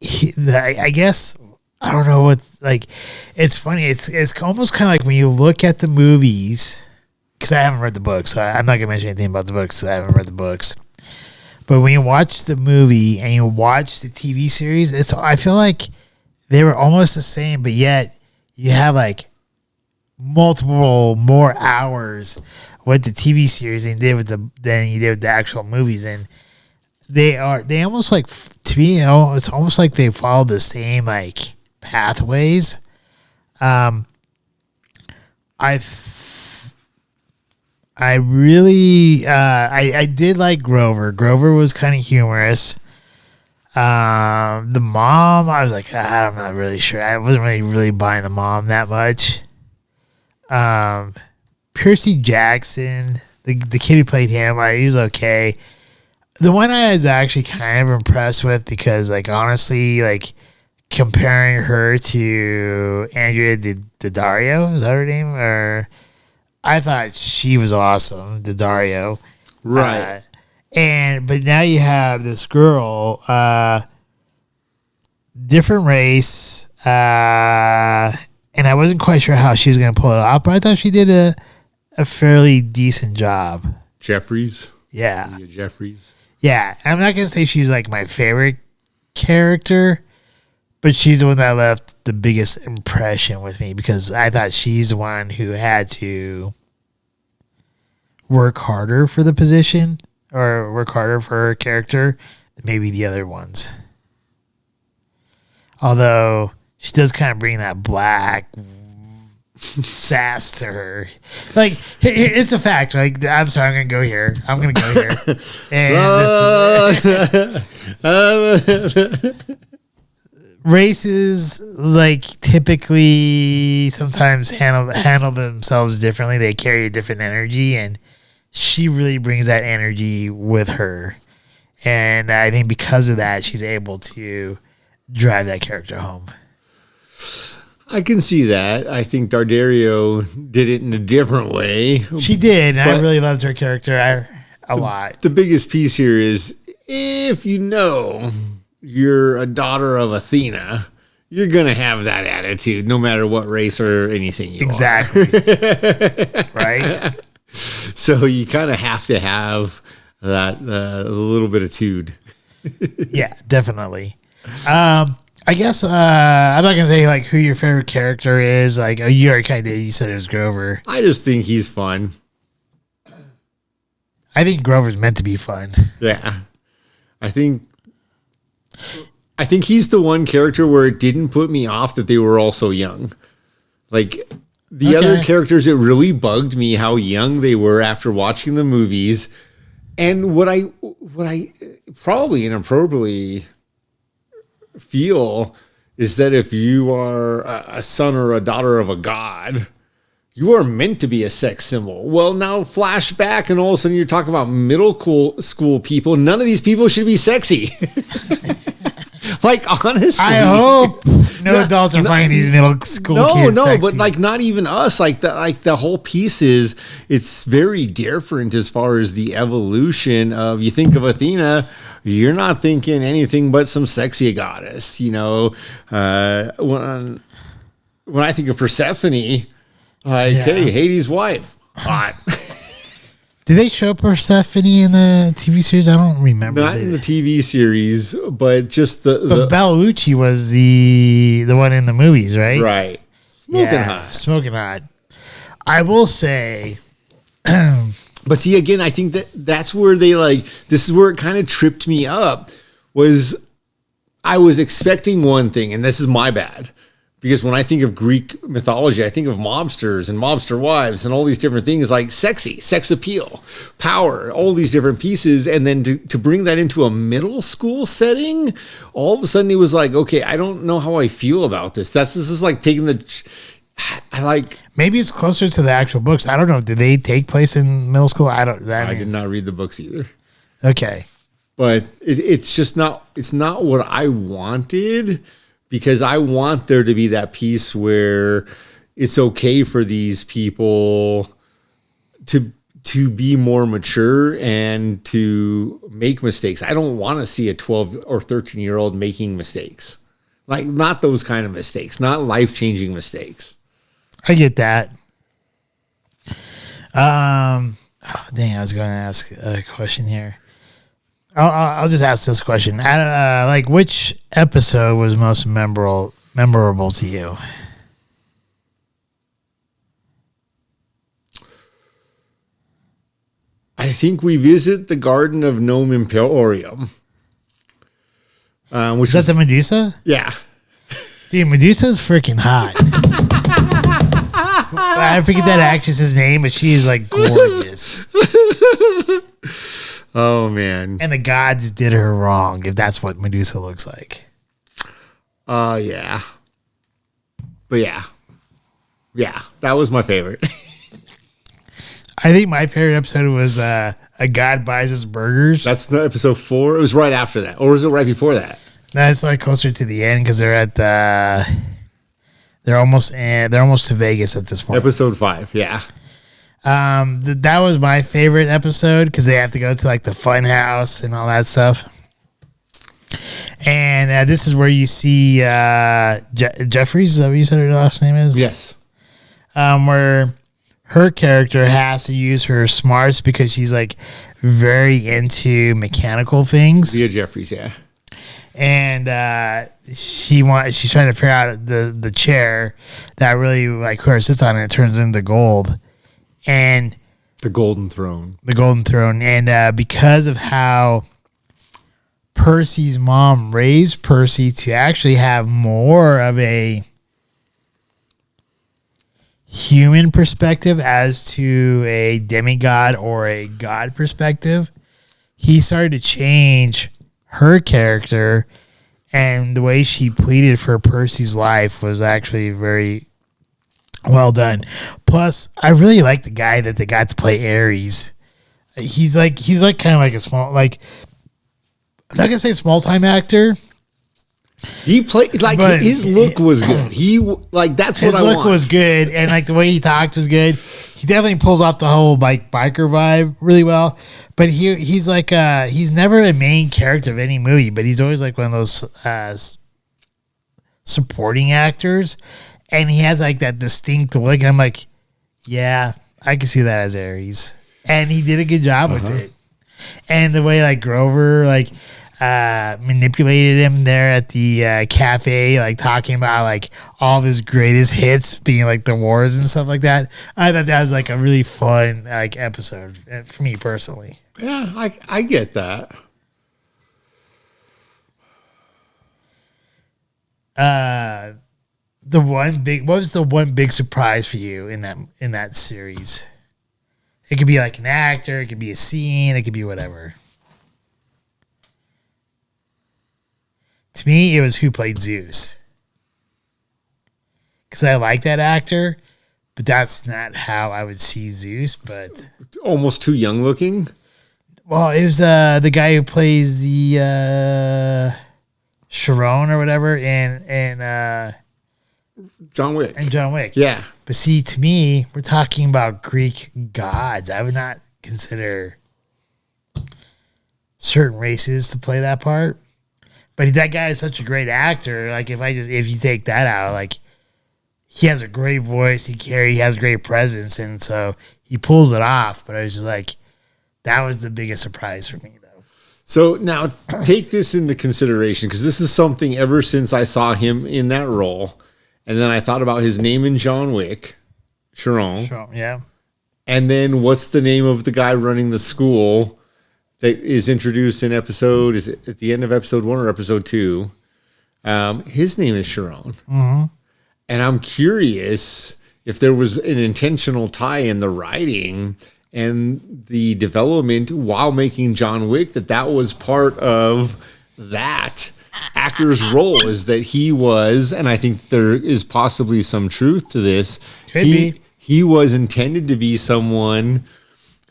Speaker 1: I guess. I don't know what's like. It's funny. It's almost kind of like when you look at the movies, because I haven't read the books. So I'm not gonna mention anything about the books. I haven't read the books. But when you watch the movie and you watch the TV series, I feel like they were almost the same, but yet you have like multiple more hours with the TV series than you did with the actual movies, and they almost like, to me, it's almost like they follow the same like pathways. I really I did like Grover. Grover was kind of humorous. The mom, I was like, I'm not really sure. I wasn't really buying the mom that much. Percy Jackson, the kid who played him, he was okay. The one I was actually kind of impressed with, because like honestly, like comparing her to Andrea Daddario, is that her name? Or I thought she was awesome, Daddario.
Speaker 2: right.
Speaker 1: But now you have this girl, different race, and I wasn't quite sure how she was going to pull it off, but I thought she did a fairly decent job.
Speaker 2: Jeffries.
Speaker 1: Yeah.
Speaker 2: Leah Jeffries.
Speaker 1: Yeah. I'm not going to say she's like my favorite character, but she's the one that left the biggest impression with me, because I thought she's the one who had to work harder for the position, or work harder for her character than maybe the other ones. Although she does kind of bring that black sass to her. Like, it's a fact. Like, I'm sorry, I'm going to go here. And races, like, typically sometimes handle themselves differently. They carry a different energy, and she really brings that energy with her. And I think because of that, she's able to drive that character home.
Speaker 2: I can see that. I think Daddario did it in a different way.
Speaker 1: She did, and I really loved her character a lot.
Speaker 2: The biggest piece here is, if you know you're a daughter of Athena, you're going to have that attitude no matter what race or anything you
Speaker 1: exactly.
Speaker 2: are.
Speaker 1: Right?
Speaker 2: So you kind of have to have that a little bit of tude.
Speaker 1: Yeah, definitely. I I guess I'm not gonna say like who your favorite character is. Like you already kind of did. You said it was Grover.
Speaker 2: I just think he's fun.
Speaker 1: I think Grover's meant to be fun.
Speaker 2: Yeah. I think he's the one character where it didn't put me off that they were all so young. Like the other characters, it really bugged me how young they were after watching the movies. And what I probably inappropriately feel is that if you are a son or a daughter of a god, you are meant to be a sex symbol. Well, now flashback, and all of a sudden you're talking about middle school people. None of these people should be sexy. Like, honestly,
Speaker 1: I hope no adults are finding these middle school kids sexy.
Speaker 2: But like not even us. Like the whole piece is it's very different as far as the evolution of. You think of Athena, you're not thinking anything but some sexy goddess. You know, when I think of Persephone, like hey, Hades' wife, hot.
Speaker 1: Did they show Persephone in the TV series? I don't remember.
Speaker 2: Not in the TV series, but just the
Speaker 1: GlenAllachie was the one in the movies, right?
Speaker 2: Right. Smoking hot.
Speaker 1: Smoking hot. I will say.
Speaker 2: But see, again, I think that's where they this is where it kind of tripped me up. Was I was expecting one thing, and this is my bad. Because when I think of Greek mythology, I think of mobsters and mobster wives and all these different things like sexy, sex appeal, power, all these different pieces. And then to bring that into a middle school setting, all of a sudden it was like, okay, I don't know how I feel about this. This is like taking
Speaker 1: maybe it's closer to the actual books. I don't know. Did they take place in middle school? I
Speaker 2: did not read the books either.
Speaker 1: Okay.
Speaker 2: But it's just it's not what I wanted. Because I want there to be that piece where it's okay for these people to be more mature and to make mistakes. I don't want to see a 12 or 13-year-old making mistakes. Like, not those kind of mistakes, not life-changing mistakes.
Speaker 1: I get that. Dang, I was going to ask a question here. I'll just ask this question. Like, which episode was most memorable to you?
Speaker 2: I think we visit the Garden of Gnome Emporium.
Speaker 1: Is that the Medusa?
Speaker 2: Yeah.
Speaker 1: Dude, Medusa's freaking hot. I forget that actress's name, but she is like gorgeous.
Speaker 2: Oh, man.
Speaker 1: And the gods did her wrong, if that's what Medusa looks like.
Speaker 2: Yeah. But yeah. Yeah, that was my favorite.
Speaker 1: I think my favorite episode was a god buys us burgers.
Speaker 2: That's not episode 4. It was right after that. Or was it right before that?
Speaker 1: That's like closer to the end because they're at they're almost to Vegas at this point.
Speaker 2: Episode 5, yeah.
Speaker 1: That was my favorite episode because they have to go to like the fun house and all that stuff. And this is where you see Jeffries. Is that what you said her last name is?
Speaker 2: Yes.
Speaker 1: Where her character has to use her smarts because she's like very into mechanical things.
Speaker 2: Via Jeffries, yeah.
Speaker 1: And she's trying to figure out the chair that really like her sits on, and it turns into gold. And
Speaker 2: the Golden Throne.
Speaker 1: And because of how Percy's mom raised Percy to actually have more of a human perspective as to a demigod or a god perspective, he started to change her character, and the way she pleaded for Percy's life was actually very well done. Plus, I really like the guy that they got to play Ares. He's like kind of like a small, like, I'm not gonna say small time actor.
Speaker 2: He played like his look was good. He like that's what I want. His look
Speaker 1: was good, and like the way he talked was good. He definitely pulls off the whole like biker vibe really well. But he's like he's never a main character of any movie, but he's always like one of those supporting actors, and he has like that distinct look. And I'm like, yeah, I can see that as Ares, and he did a good job with it. And the way like Grover, like manipulated him there at the cafe, like talking about like all of his greatest hits being like the wars and stuff like that. I thought that was like a really fun like episode for me personally.
Speaker 2: Yeah, I get that.
Speaker 1: What was the one big surprise for you in that series? It could be like an actor, it could be a scene, it could be whatever. To me, it was who played Zeus. Because I like that actor, but that's not how I would see Zeus. But
Speaker 2: Almost too young looking.
Speaker 1: well, it was the guy who plays the Sharon or whatever in
Speaker 2: John Wick.
Speaker 1: John Wick.
Speaker 2: Yeah.
Speaker 1: But see, to me, we're talking about Greek gods. I would not consider certain races to play that part. But that guy is such a great actor. Like if you take that out, like he has a great voice, he has great presence, and so he pulls it off. But I was just like, that was the biggest surprise for me, though.
Speaker 2: So now take this into consideration, because this is something ever since I saw him in that role, and then I thought about his name in John Wick, Sharon.
Speaker 1: So, yeah.
Speaker 2: And then what's the name of the guy running the school that is introduced in episode, is it at the end of episode 1 or episode 2? His name is Sharon.
Speaker 1: Mm-hmm.
Speaker 2: And I'm curious if there was an intentional tie in the writing and the development while making John Wick, that was part of that actor's role, is that he was, and I think there is possibly some truth to this.
Speaker 1: Could be.
Speaker 2: He was intended to be someone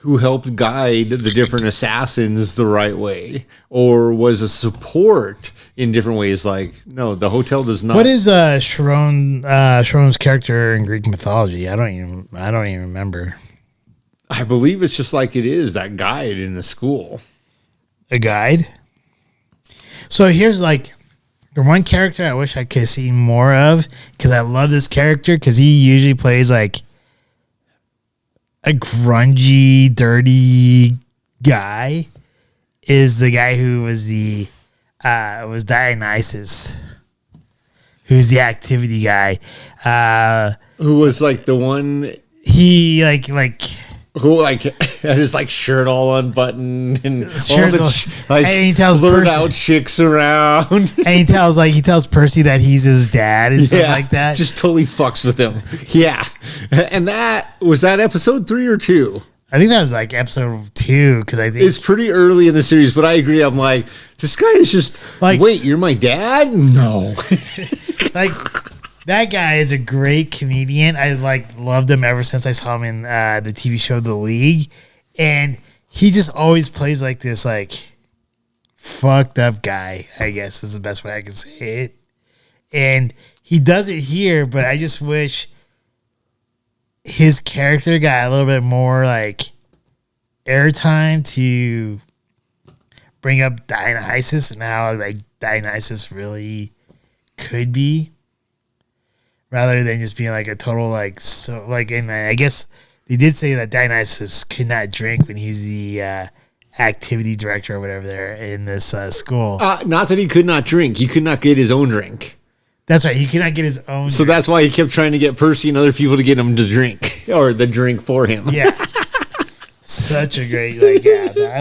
Speaker 2: who helped guide the different assassins the right way, or was a support in different ways. Like, no, the hotel does not.
Speaker 1: What is Sharon's character in Greek mythology? I don't even remember.
Speaker 2: I believe it's just like it is that guide in the school.
Speaker 1: A guide. So here's like the one character I wish I could have seen more of, because I love this character, because he usually plays like a grungy, dirty guy, is the guy who was was Dionysus, who's the activity guy.
Speaker 2: Who was like the one
Speaker 1: He like
Speaker 2: who like had his like shirt all unbuttoned and all the like
Speaker 1: and he tells
Speaker 2: blurred
Speaker 1: Percy,
Speaker 2: out chicks around.
Speaker 1: and he tells Percy that he's his dad and stuff like that.
Speaker 2: Just totally fucks with him. Yeah. And that was that episode 3 or 2?
Speaker 1: I think that was like episode 2, because I think
Speaker 2: It's pretty early in the series, but I agree. I'm like, this guy is just
Speaker 1: Like-
Speaker 2: wait, you're my dad? No.
Speaker 1: like that guy is a great comedian. I loved him ever since I saw him in the TV show The League, and he just always plays like this like fucked up guy, I guess is the best way I can say it. And he does it here, but I just wish his character got a little bit more like airtime to bring up Dionysus and how like Dionysus really could be, rather than just being like a total like, so like, and I guess they did say that Dionysus could not drink when he's the activity director or whatever there in this school.
Speaker 2: Not that he could not drink. He could not get his own drink.
Speaker 1: That's right. He could not get his own.
Speaker 2: So that's why he kept trying to get Percy and other people to get him to drink, or the drink for him.
Speaker 1: Yeah. Such a great, like, yeah. I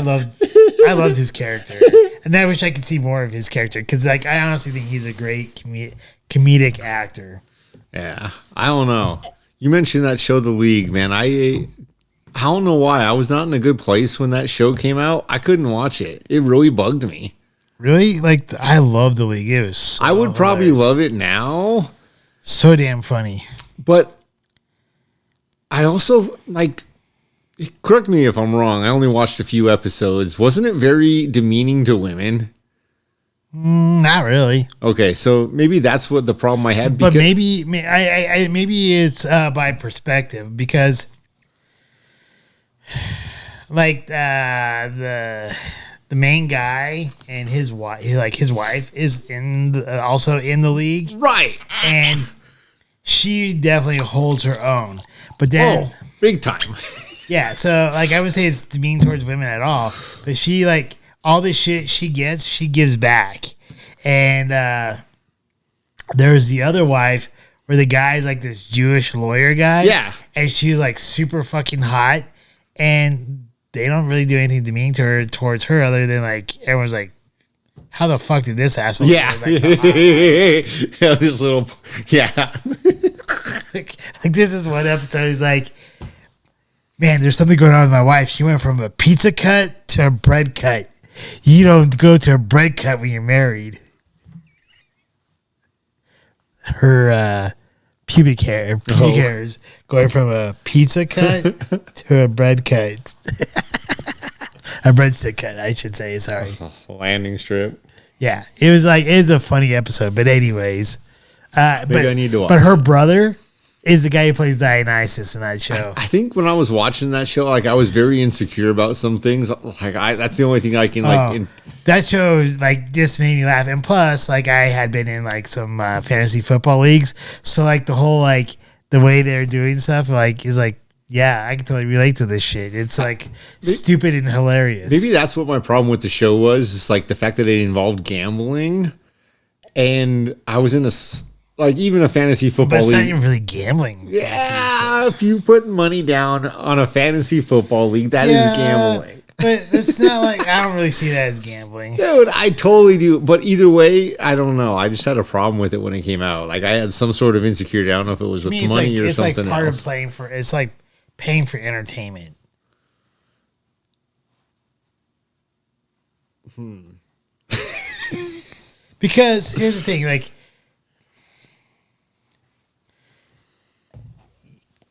Speaker 1: loved his character, and I wish I could see more of his character, because like I honestly think he's a great comedic actor.
Speaker 2: Yeah, I don't know. You mentioned that show, The League, man. I don't know why. I was not in a good place when that show came out. I couldn't watch it. It really bugged me.
Speaker 1: Really, like I love The League. It was. So
Speaker 2: I would probably
Speaker 1: hilarious.
Speaker 2: love it now,
Speaker 1: So damn funny.
Speaker 2: but I also like. Correct me if I'm wrong. I only watched a few episodes. Wasn't it very demeaning to women?
Speaker 1: Not really,
Speaker 2: Okay, so maybe that's what the problem I had.
Speaker 1: but maybe it's by perspective, because like the main guy and his wife, his wife is also in the league,
Speaker 2: right?
Speaker 1: and she definitely holds her own. But then,
Speaker 2: Big time.
Speaker 1: yeah, so like I would say it's demeaning towards women at all, but she like all this shit she gets, she gives back. And there's the other wife where the guy's like this Jewish lawyer guy.
Speaker 2: Yeah.
Speaker 1: And she's like super fucking hot. And they don't really do anything demeaning to her towards her other than like everyone's like, how the fuck did this asshole?
Speaker 2: Yeah.
Speaker 1: Like,
Speaker 2: Yeah, this little, yeah.
Speaker 1: like there's this one episode who's like, man, there's something going on with my wife. She went from a pizza cut to a bread cut. You don't go to a bread cut when you're married. Her pubic hairs going from a pizza cut to a bread cut. A breadstick cut, I should say. Sorry.
Speaker 2: Landing strip.
Speaker 1: Yeah, it was a funny episode. But anyways,
Speaker 2: Maybe I need to watch
Speaker 1: But her brother is the guy who plays Dionysus in that show.
Speaker 2: I think when I was watching that show, like I was very insecure about some things. Like that's the only thing I can like.
Speaker 1: That show like just made me laugh, and plus, like I had been in like some fantasy football leagues, so like the whole like the way they're doing stuff like is like, yeah, I can totally relate to this shit. It's like stupid and hilarious.
Speaker 2: Maybe that's what my problem with the show was. It's like the fact that it involved gambling, and I was in even a fantasy football
Speaker 1: but it's
Speaker 2: league.
Speaker 1: not even really gambling.
Speaker 2: Yeah, if you put money down on a fantasy football league, that is gambling.
Speaker 1: But it's not like I don't really see that as gambling.
Speaker 2: Dude, I totally do. But either way, I don't know. I just had a problem with it when it came out. Like I had some sort of insecurity. I don't know if it was with money or something
Speaker 1: it's like part
Speaker 2: else.
Speaker 1: of playing for. It's like paying for entertainment. Because here's the thing, like,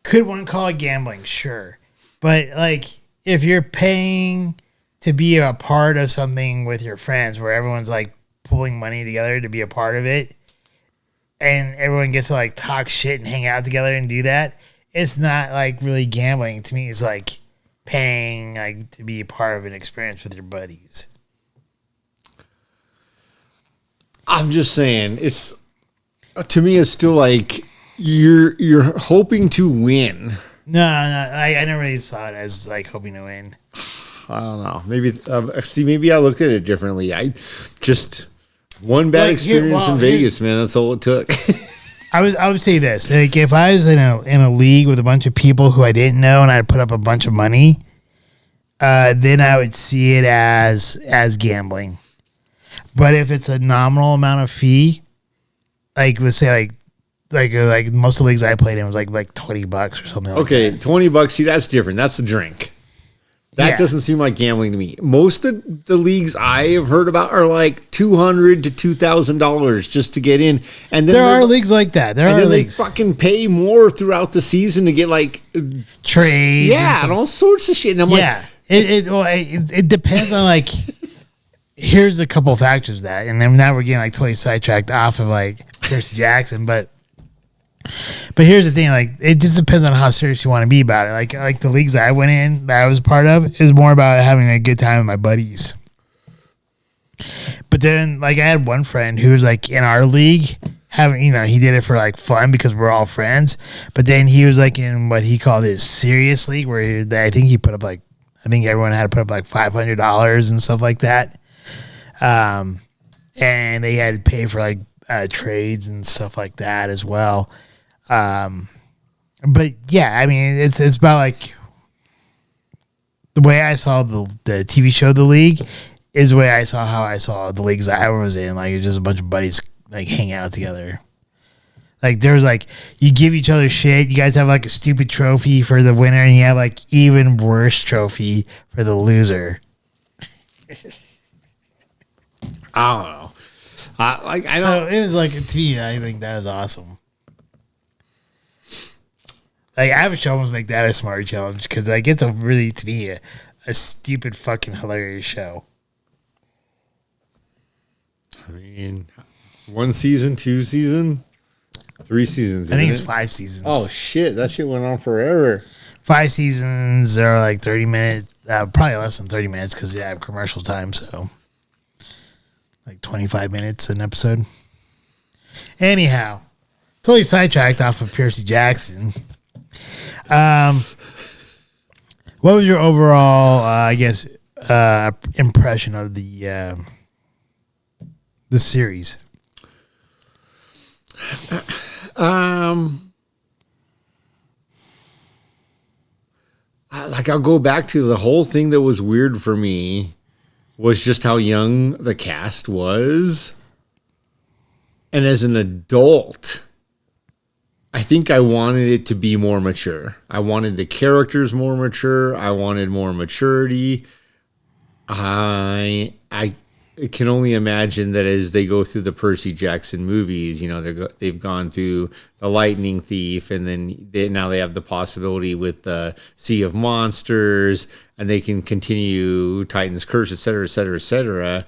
Speaker 1: could one call it gambling? Sure. But like if you're paying to be a part of something with your friends where everyone's like pulling money together to be a part of it and everyone gets to like talk shit and hang out together and do that, it's not like really gambling. To me, it's like paying like to be a part of an experience with your buddies.
Speaker 2: I'm just saying, it's to me, it's still like you're hoping to win.
Speaker 1: No, I never really saw it as like hoping to win.
Speaker 2: I don't know. Maybe maybe I looked at it differently. I just one bad experience in Vegas, man. That's all it took.
Speaker 1: I would say this: like if I was in a league with a bunch of people who I didn't know and I'd put up a bunch of money, then I would see it as gambling. But if it's a nominal amount of fee, like let's say like most of the leagues I played in was like $20 or something.
Speaker 2: Okay,
Speaker 1: like that.
Speaker 2: $20. See, that's different. That's a drink. That doesn't seem like gambling to me. Most of the leagues I have heard about are like $200 to $2,000 just to get in, and then
Speaker 1: there are leagues like that. There are leagues.
Speaker 2: They fucking pay more throughout the season to get like
Speaker 1: trades,
Speaker 2: and all sorts of shit. And I'm like,
Speaker 1: it depends on like. Here's a couple of factors that, and then now we're getting like totally sidetracked off of like Percy Jackson, but here's the thing, like it just depends on how serious you want to be about it. Like the leagues I went in that I was a part of is more about having a good time with my buddies. But then like I had one friend who was like in our league having, he did it for like fun because we're all friends. But then he was like in what he called his serious league where I think everyone had to put up like $500 and stuff like that. And they had to pay for like trades and stuff like that as well. But yeah, I mean, it's about like the way I saw the TV show The League is the way I saw the leagues I was in. Like, it was just a bunch of buddies like hanging out together. Like, there's like, you give each other shit. You guys have like a stupid trophy for the winner, and you have like even worse trophy for the loser.
Speaker 2: I don't know.
Speaker 1: It was like, to me, I think that was awesome. Like, I should almost make that a smart challenge because like it's a really, to me, a stupid fucking hilarious show.
Speaker 2: I mean, 1 season, 2 season, 3 seasons.
Speaker 1: I think it's 5 seasons.
Speaker 2: Oh shit, that shit went on forever.
Speaker 1: 5 seasons are like 30 minutes, probably less than 30 minutes because I have commercial time, so like 25 minutes an episode. Anyhow, totally sidetracked off of Percy Jackson. What was your overall, impression of the series?
Speaker 2: I'll go back to the whole thing that was weird for me was just how young the cast was. And as an adult, I think I wanted it to be more mature. I wanted the characters more mature. I wanted more maturity. I can only imagine that as they go through the Percy Jackson movies, you know, they've gone through the Lightning Thief, and then now they have the possibility with the Sea of Monsters, and they can continue Titan's Curse, et cetera, et cetera, et cetera.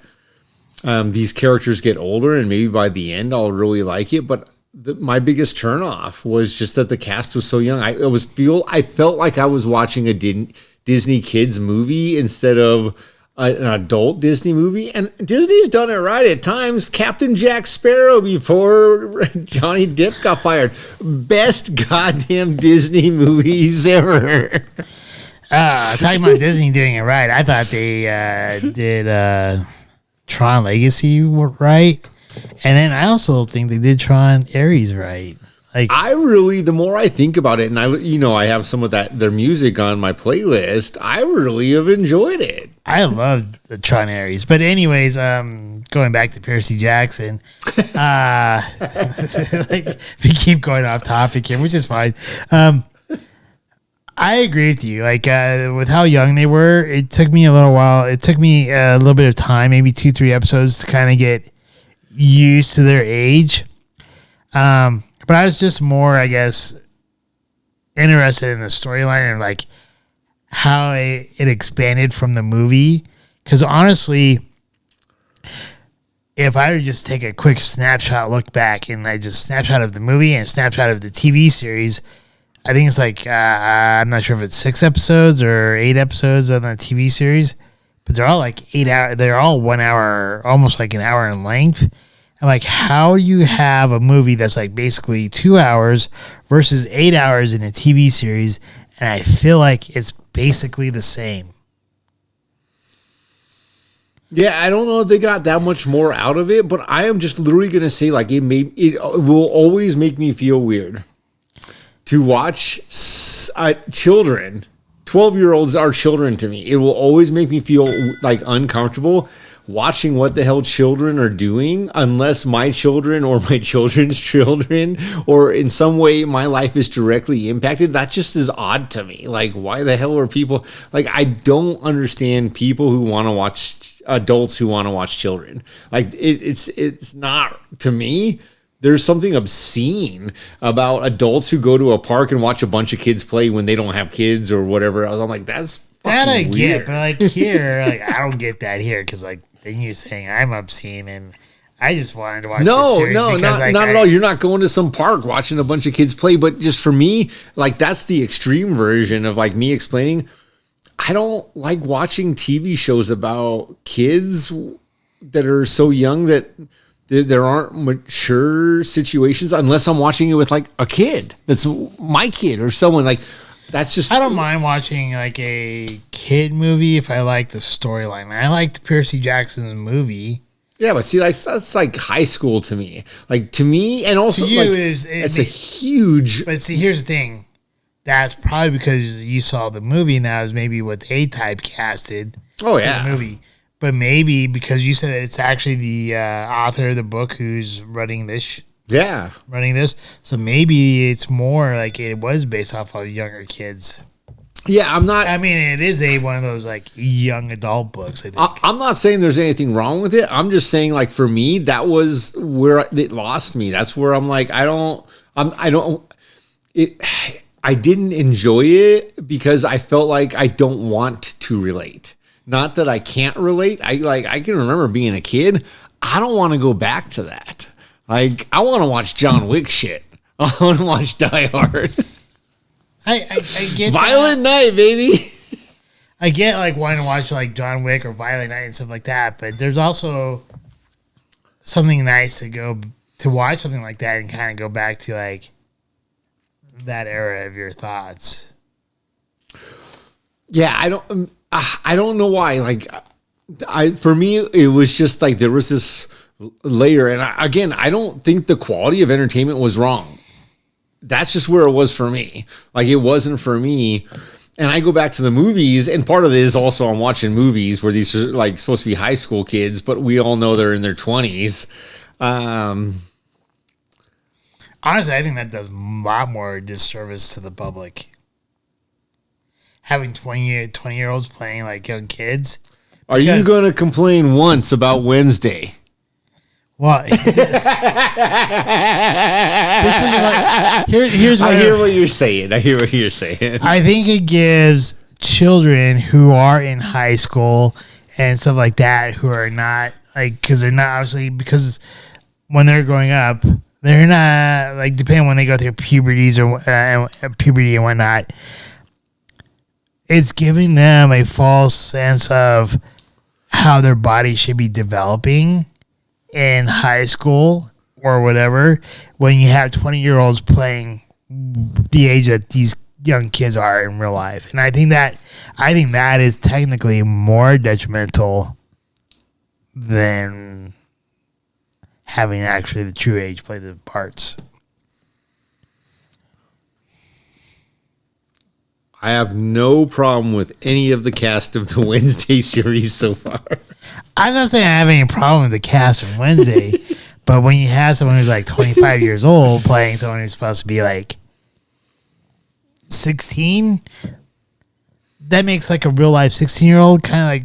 Speaker 2: These characters get older, and maybe by the end I'll really like it. But my biggest turnoff was just that the cast was so young. I felt like I was watching a Disney kids movie instead of an adult Disney movie. And Disney's done it right at times. Captain Jack Sparrow before Johnny Depp got fired. Best goddamn Disney movies ever.
Speaker 1: Talking about Disney doing it right, I thought they did Tron Legacy right. And then I also think they did Tron Ares right. Like,
Speaker 2: the more I think about it, and I have some of their music on my playlist, I really have enjoyed it.
Speaker 1: I love the Tron Ares. But anyways, going back to Percy Jackson, like, we keep going off topic here, which is fine. I agree with you. Like, with how young they were, it took me a little while. It took me a little bit of time, maybe 2-3 episodes to kind of get used to their age. But I was just more, I guess, interested in the storyline and like how it expanded from the movie. Because honestly, if I would just take a quick snapshot, look back, and I just snapshot of the movie and snapshot of the TV series, I think it's like, I'm not sure if it's 6 episodes or 8 episodes on the TV series, but they're all like 8 hours. They're all 1 hour, almost like an hour in length. I'm like, how do you have a movie that's like basically 2 hours versus 8 hours in a TV series? And I feel like it's basically the same.
Speaker 2: Yeah, I don't know if they got that much more out of it, but I am just literally going to say, like, it will always make me feel weird to watch children. 12-year-olds are children to me. It will always make me feel like uncomfortable watching what the hell children are doing, unless my children or my children's children or in some way my life is directly impacted. That just is odd to me. Like, why the hell are people like, I don't understand people who want to watch adults who want to watch children. Like, it's not, to me, there's something obscene about adults who go to a park and watch a bunch of kids play when they don't have kids or whatever. I'm like, that's
Speaker 1: that I
Speaker 2: weird.
Speaker 1: Get, but like here, like I don't get that here because like then you're saying I'm obscene and I just wanted to watch.
Speaker 2: No,
Speaker 1: because,
Speaker 2: not at all. You're not going to some park watching a bunch of kids play, but just for me, like that's the extreme version of like me explaining. I don't like watching TV shows about kids that are so young that there aren't mature situations unless I'm watching it with like a kid that's my kid or someone like. That's just.
Speaker 1: I don't mind watching like a kid movie if I like the storyline. I liked Percy Jackson's movie.
Speaker 2: Yeah, but see, that's like high school to me. Like to me, and also
Speaker 1: to you
Speaker 2: like,
Speaker 1: it's
Speaker 2: a huge.
Speaker 1: But see, here's the thing. That's probably because you saw the movie and that was maybe what they typecasted.
Speaker 2: Oh yeah,
Speaker 1: the movie. But maybe because you said that it's actually the author of the book who's running this. Running this. So maybe it's more like it was based off of younger kids.
Speaker 2: Yeah, I'm not.
Speaker 1: I mean, it is one of those like young adult books. I think.
Speaker 2: I'm not saying there's anything wrong with it. I'm just saying, like for me, that was where it lost me. That's where I'm like, I didn't enjoy it because I felt like I don't want to relate. Not that I can't relate. I can remember being a kid. I don't want to go back to that. Like, I want to watch John Wick shit. I want to watch Die Hard.
Speaker 1: I get
Speaker 2: Violent Night, baby.
Speaker 1: I get like wanting to watch like John Wick or Violent Night and stuff like that, but there's also something nice to watch something like that and kind of go back to like that era of your thoughts.
Speaker 2: Yeah, I don't. I don't know why. Like, for me, it was just like there was this layer. And I don't think the quality of entertainment was wrong. That's just where it was for me. Like, it wasn't for me. And I go back to the movies, and part of it is also I'm watching movies where these are like supposed to be high school kids, but we all know they're in their 20s.
Speaker 1: Honestly, I think that does a lot more disservice to the public. Having 20-year-olds playing like young kids.
Speaker 2: Are you going to complain once about Wednesday?
Speaker 1: Well, this is what, here's what
Speaker 2: I hear what you're saying. I
Speaker 1: think it gives children who are in high school and stuff like that, who are not like, because they're not obviously, because when they're growing up, they're not like, depending on when they go through puberty and whatnot, it's giving them a false sense of how their body should be developing in high school or whatever, when you have 20-year-olds playing the age that these young kids are in real life. And I think that is technically more detrimental than having actually the true age play the parts.
Speaker 2: I have no problem with any of the cast of the Wednesday series so far.
Speaker 1: I'm not saying I have any problem with the cast from Wednesday, but when you have someone who's like 25 years old playing someone who's supposed to be like 16, that makes like a real life 16-year-old kind of like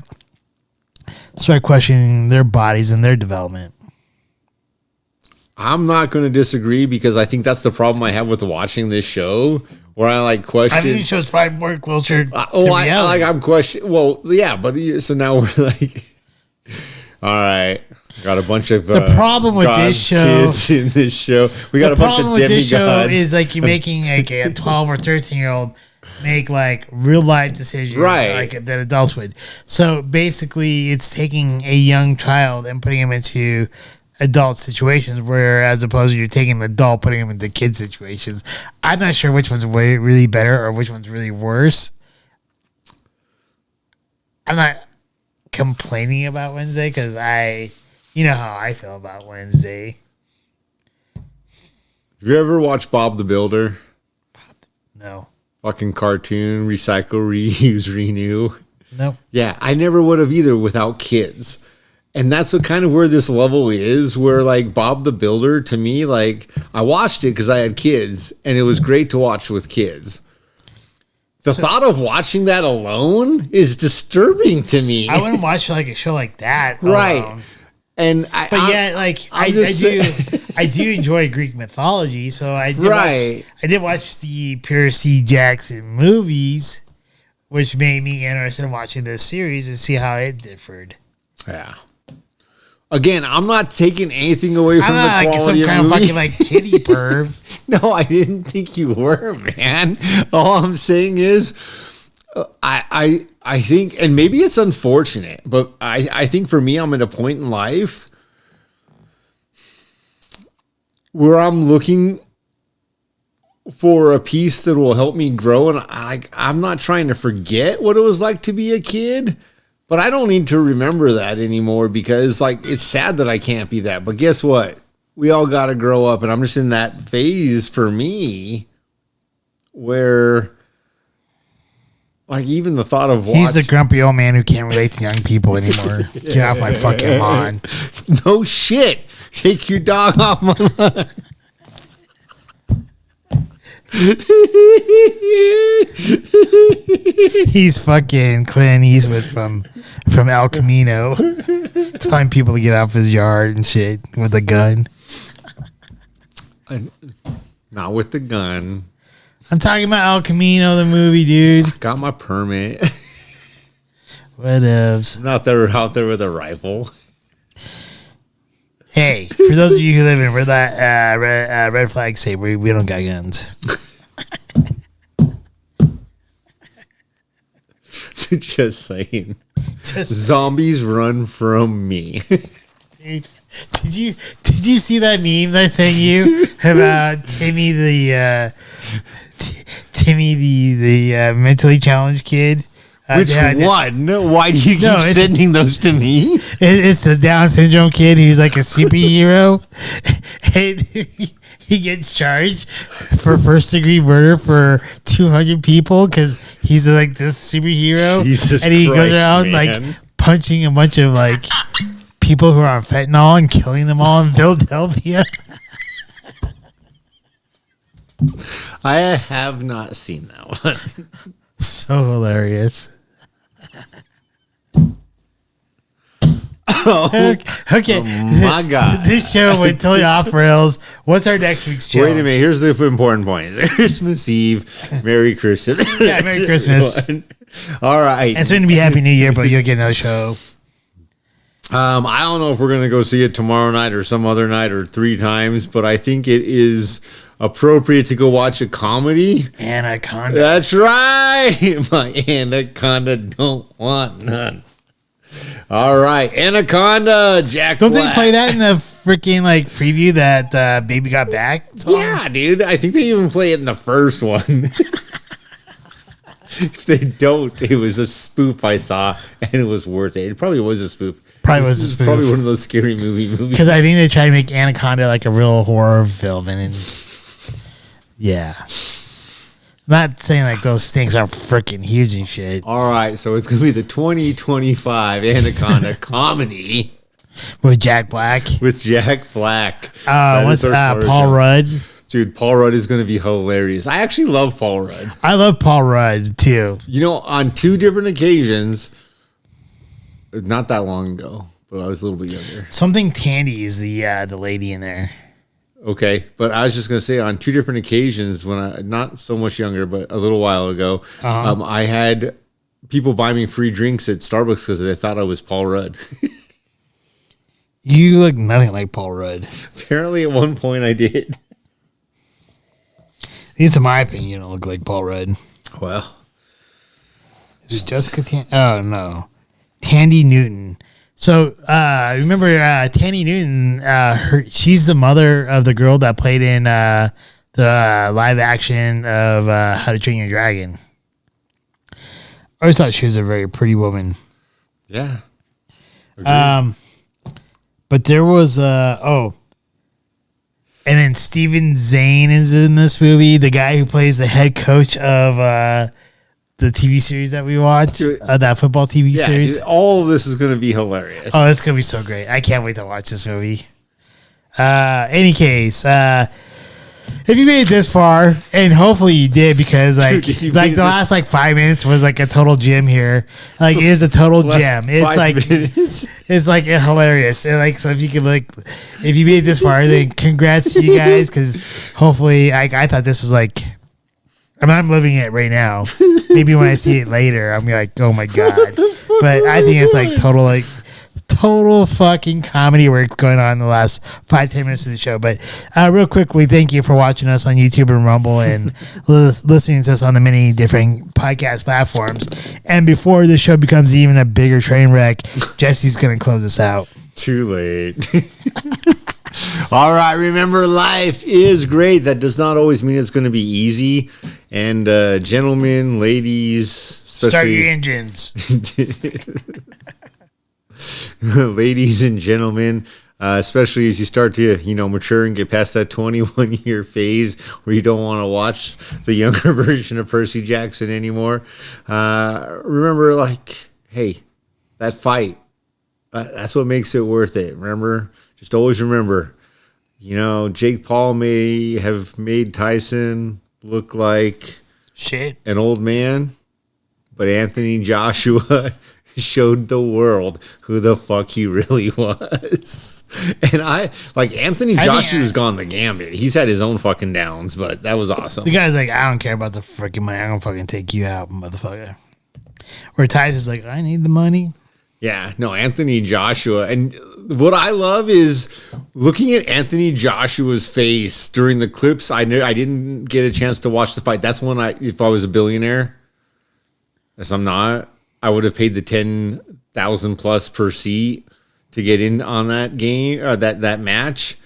Speaker 1: start questioning their bodies and their development.
Speaker 2: I'm not going to disagree, because I think that's the problem I have with watching this show, where I like question.
Speaker 1: I think the show's probably more closer to reality.
Speaker 2: I'm questioning. Well, yeah, but so now we're like, all right, got a bunch of
Speaker 1: the problem with this show.
Speaker 2: Kids in this show, we got a bunch of demigods. The problem with this show
Speaker 1: is like you're making like a 12 or 13-year-old make like real life decisions,
Speaker 2: right?
Speaker 1: Like that adults would. So basically, it's taking a young child and putting him into adult situations, where as opposed to you're taking an adult putting him into kid situations. I'm not sure which one's really better or which one's really worse. I'm not complaining about Wednesday, because you know how I feel about Wednesday.
Speaker 2: Have you ever watched Bob the Builder?
Speaker 1: No.
Speaker 2: Fucking cartoon, recycle, reuse, renew.
Speaker 1: Nope.
Speaker 2: Yeah, I never would have either without kids. And that's kind of where this level is, where like Bob the Builder, to me, like I watched it because I had kids, and it was great to watch with kids. The thought of watching that alone is disturbing to me.
Speaker 1: I wouldn't watch like a show like that
Speaker 2: right.
Speaker 1: alone.
Speaker 2: And
Speaker 1: I do enjoy Greek mythology, so I did watch the Percy Jackson movies, which made me interested in watching this series and see how it differed.
Speaker 2: Yeah. Again, I'm not taking anything away from the quality
Speaker 1: some
Speaker 2: of
Speaker 1: kind
Speaker 2: movie.
Speaker 1: of fucking like kitty perv.
Speaker 2: No, I didn't think you were, man. All I'm saying is, I think, and maybe it's unfortunate, but I think for me, I'm at a point in life where I'm looking for a piece that will help me grow, and I'm not trying to forget what it was like to be a kid. But I don't need to remember that anymore, because like it's sad that I can't be that. But guess what? We all got to grow up, and I'm just in that phase for me where like even the thought of
Speaker 1: he's the grumpy old man who can't relate to young people anymore. Get off my fucking lawn.
Speaker 2: No shit. Take your dog off my lawn.
Speaker 1: He's fucking Clint Eastwood from El Camino, telling people to get off his yard and shit with a gun.
Speaker 2: Not with the gun.
Speaker 1: I'm talking about El Camino, the movie, dude.
Speaker 2: Got my permit.
Speaker 1: Whatevs.
Speaker 2: Not there out there with a rifle.
Speaker 1: Hey, for those of you who live in red flag state, we don't got guns.
Speaker 2: Just saying. Zombies run from me.
Speaker 1: Dude, did you see that meme that I sent you about Timmy the mentally challenged kid
Speaker 2: Which one? Why do you keep sending those to me?
Speaker 1: It's the Down syndrome kid who's like a superhero. And he gets charged for first-degree murder for 200 people because he's like this superhero.
Speaker 2: Jesus
Speaker 1: and he
Speaker 2: Christ,
Speaker 1: goes around
Speaker 2: man.
Speaker 1: like punching a bunch of like people who are on fentanyl and killing them all in Philadelphia.
Speaker 2: I have not seen that one.
Speaker 1: So hilarious. Okay.
Speaker 2: Oh my God.
Speaker 1: This show went totally off rails. What's our next week's challenge?
Speaker 2: Wait a minute. Here's the important point. It's Christmas Eve. Merry Christmas.
Speaker 1: Yeah, Merry Christmas.
Speaker 2: All right.
Speaker 1: And soon to be Happy New Year, but you'll get another show.
Speaker 2: I don't know if we're going to go see it tomorrow night or some other night or 3 times, but I think it is appropriate to go watch a comedy.
Speaker 1: Anaconda.
Speaker 2: That's right. My anaconda don't want none. All right. Anaconda, Jack
Speaker 1: Don't
Speaker 2: Black.
Speaker 1: they play that in the freaking like preview that Baby Got Back song?
Speaker 2: Yeah, dude. I think they even play it in the first one. If they don't, it was a spoof I saw, and it was worth it. It probably was a spoof.
Speaker 1: Probably was a spoof.
Speaker 2: Probably one of those scary movies.
Speaker 1: Because I think they try to make Anaconda like a real horror film, and yeah. I'm not saying like those things are freaking huge and shit.
Speaker 2: All right, so it's going to be the 2025 Anaconda comedy
Speaker 1: With Jack Black.
Speaker 2: with Jack Black.
Speaker 1: What's Paul Rudd?
Speaker 2: Dude, Paul Rudd is going to be hilarious. I actually love Paul Rudd.
Speaker 1: I love Paul Rudd too.
Speaker 2: You know, on 2 different occasions, not that long ago, but I was a little bit younger.
Speaker 1: Something Tandy is the lady in there.
Speaker 2: Okay, but I was just going to say on 2 different occasions when I, not so much younger, but a little while ago, I had people buy me free drinks at Starbucks because they thought I was Paul Rudd.
Speaker 1: You look nothing like Paul Rudd.
Speaker 2: Apparently at one point I did.
Speaker 1: At least in my opinion, you don't look like Paul Rudd.
Speaker 2: Well,
Speaker 1: Is Jessica oh no. Tandy Newton. So remember Tandy Newton, she's the mother of the girl that played in the live action of How to Train Your Dragon. I always thought she was a very pretty woman.
Speaker 2: yeah. Agreed.
Speaker 1: But there was and then Steven Zane is in this movie, the guy who plays the head coach of the TV series that we watch, that football TV series.
Speaker 2: All of this is going to be hilarious.
Speaker 1: Oh, it's gonna be so great! I can't wait to watch this movie. Any case, if you made it this far, and hopefully you did, because like
Speaker 2: Dude,
Speaker 1: the last like 5 minutes was like a total gem here. Like it is a total gem. It's like it's like hilarious. And like so, if you could if you made it this far, then congrats to you guys, because hopefully I thought this was like. I mean, I'm living it right now. Maybe when I see it later, I'm like, oh my God. But I think it's like total fucking comedy work going on in the last 5-10 minutes of the show. But real quickly, thank you for watching us on YouTube and Rumble and listening to us on the many different podcast platforms. And before the show becomes even a bigger train wreck, Jesse's going to close us out.
Speaker 2: Too late. All right, remember, life is great. That does not always mean it's going to be easy. And gentlemen, ladies, especially
Speaker 1: Start your engines.
Speaker 2: ladies and gentlemen, especially as you start to, mature and get past that 21-year phase where you don't want to watch the younger version of Percy Jackson anymore. Remember, hey, that fight, that's what makes it worth it. Remember, just always remember, Jake Paul may have made Tyson look like
Speaker 1: shit,
Speaker 2: an old man, but Anthony Joshua showed the world who the fuck he really was. And Anthony Joshua's gone the gambit. He's had his own fucking downs, but that was awesome.
Speaker 1: The guy's like, I don't care about the freaking money. I'm gonna fucking take you out, motherfucker. Where Tyson's like, I need the money.
Speaker 2: Yeah, no, Anthony Joshua. And what I love is looking at Anthony Joshua's face during the clips. I didn't get a chance to watch the fight. That's when if I was a billionaire, as I'm not, I would have paid the $10,000+ per seat to get in on that game or that match.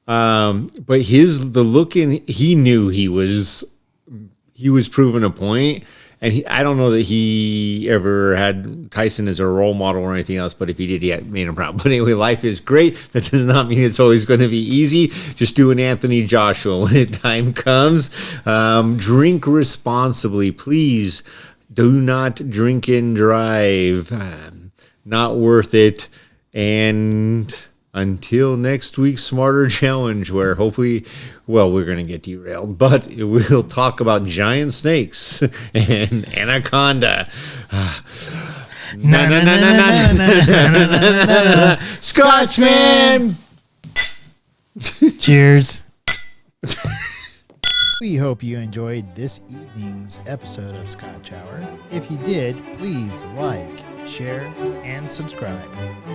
Speaker 2: But the look in, he knew he was proving a point. And I don't know that he ever had Tyson as a role model or anything else, but if he did, he made him proud. But anyway, life is great. That does not mean it's always going to be easy. Just do an Anthony Joshua when the time comes. Drink responsibly. Please do not drink and drive. Not worth it. And until next week's Smarter Challenge, where hopefully, well, we're going to get derailed, but we'll talk about giant snakes and anaconda. Scotchman!
Speaker 1: Cheers. We hope you enjoyed this evening's episode of Scotch Hour. If you did, please like, share, and subscribe.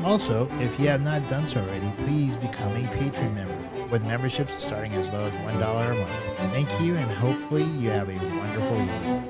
Speaker 1: Also, if you have not done so already, please become a patron member, with memberships starting as low as $1 a month. Thank you, and hopefully you have a wonderful evening.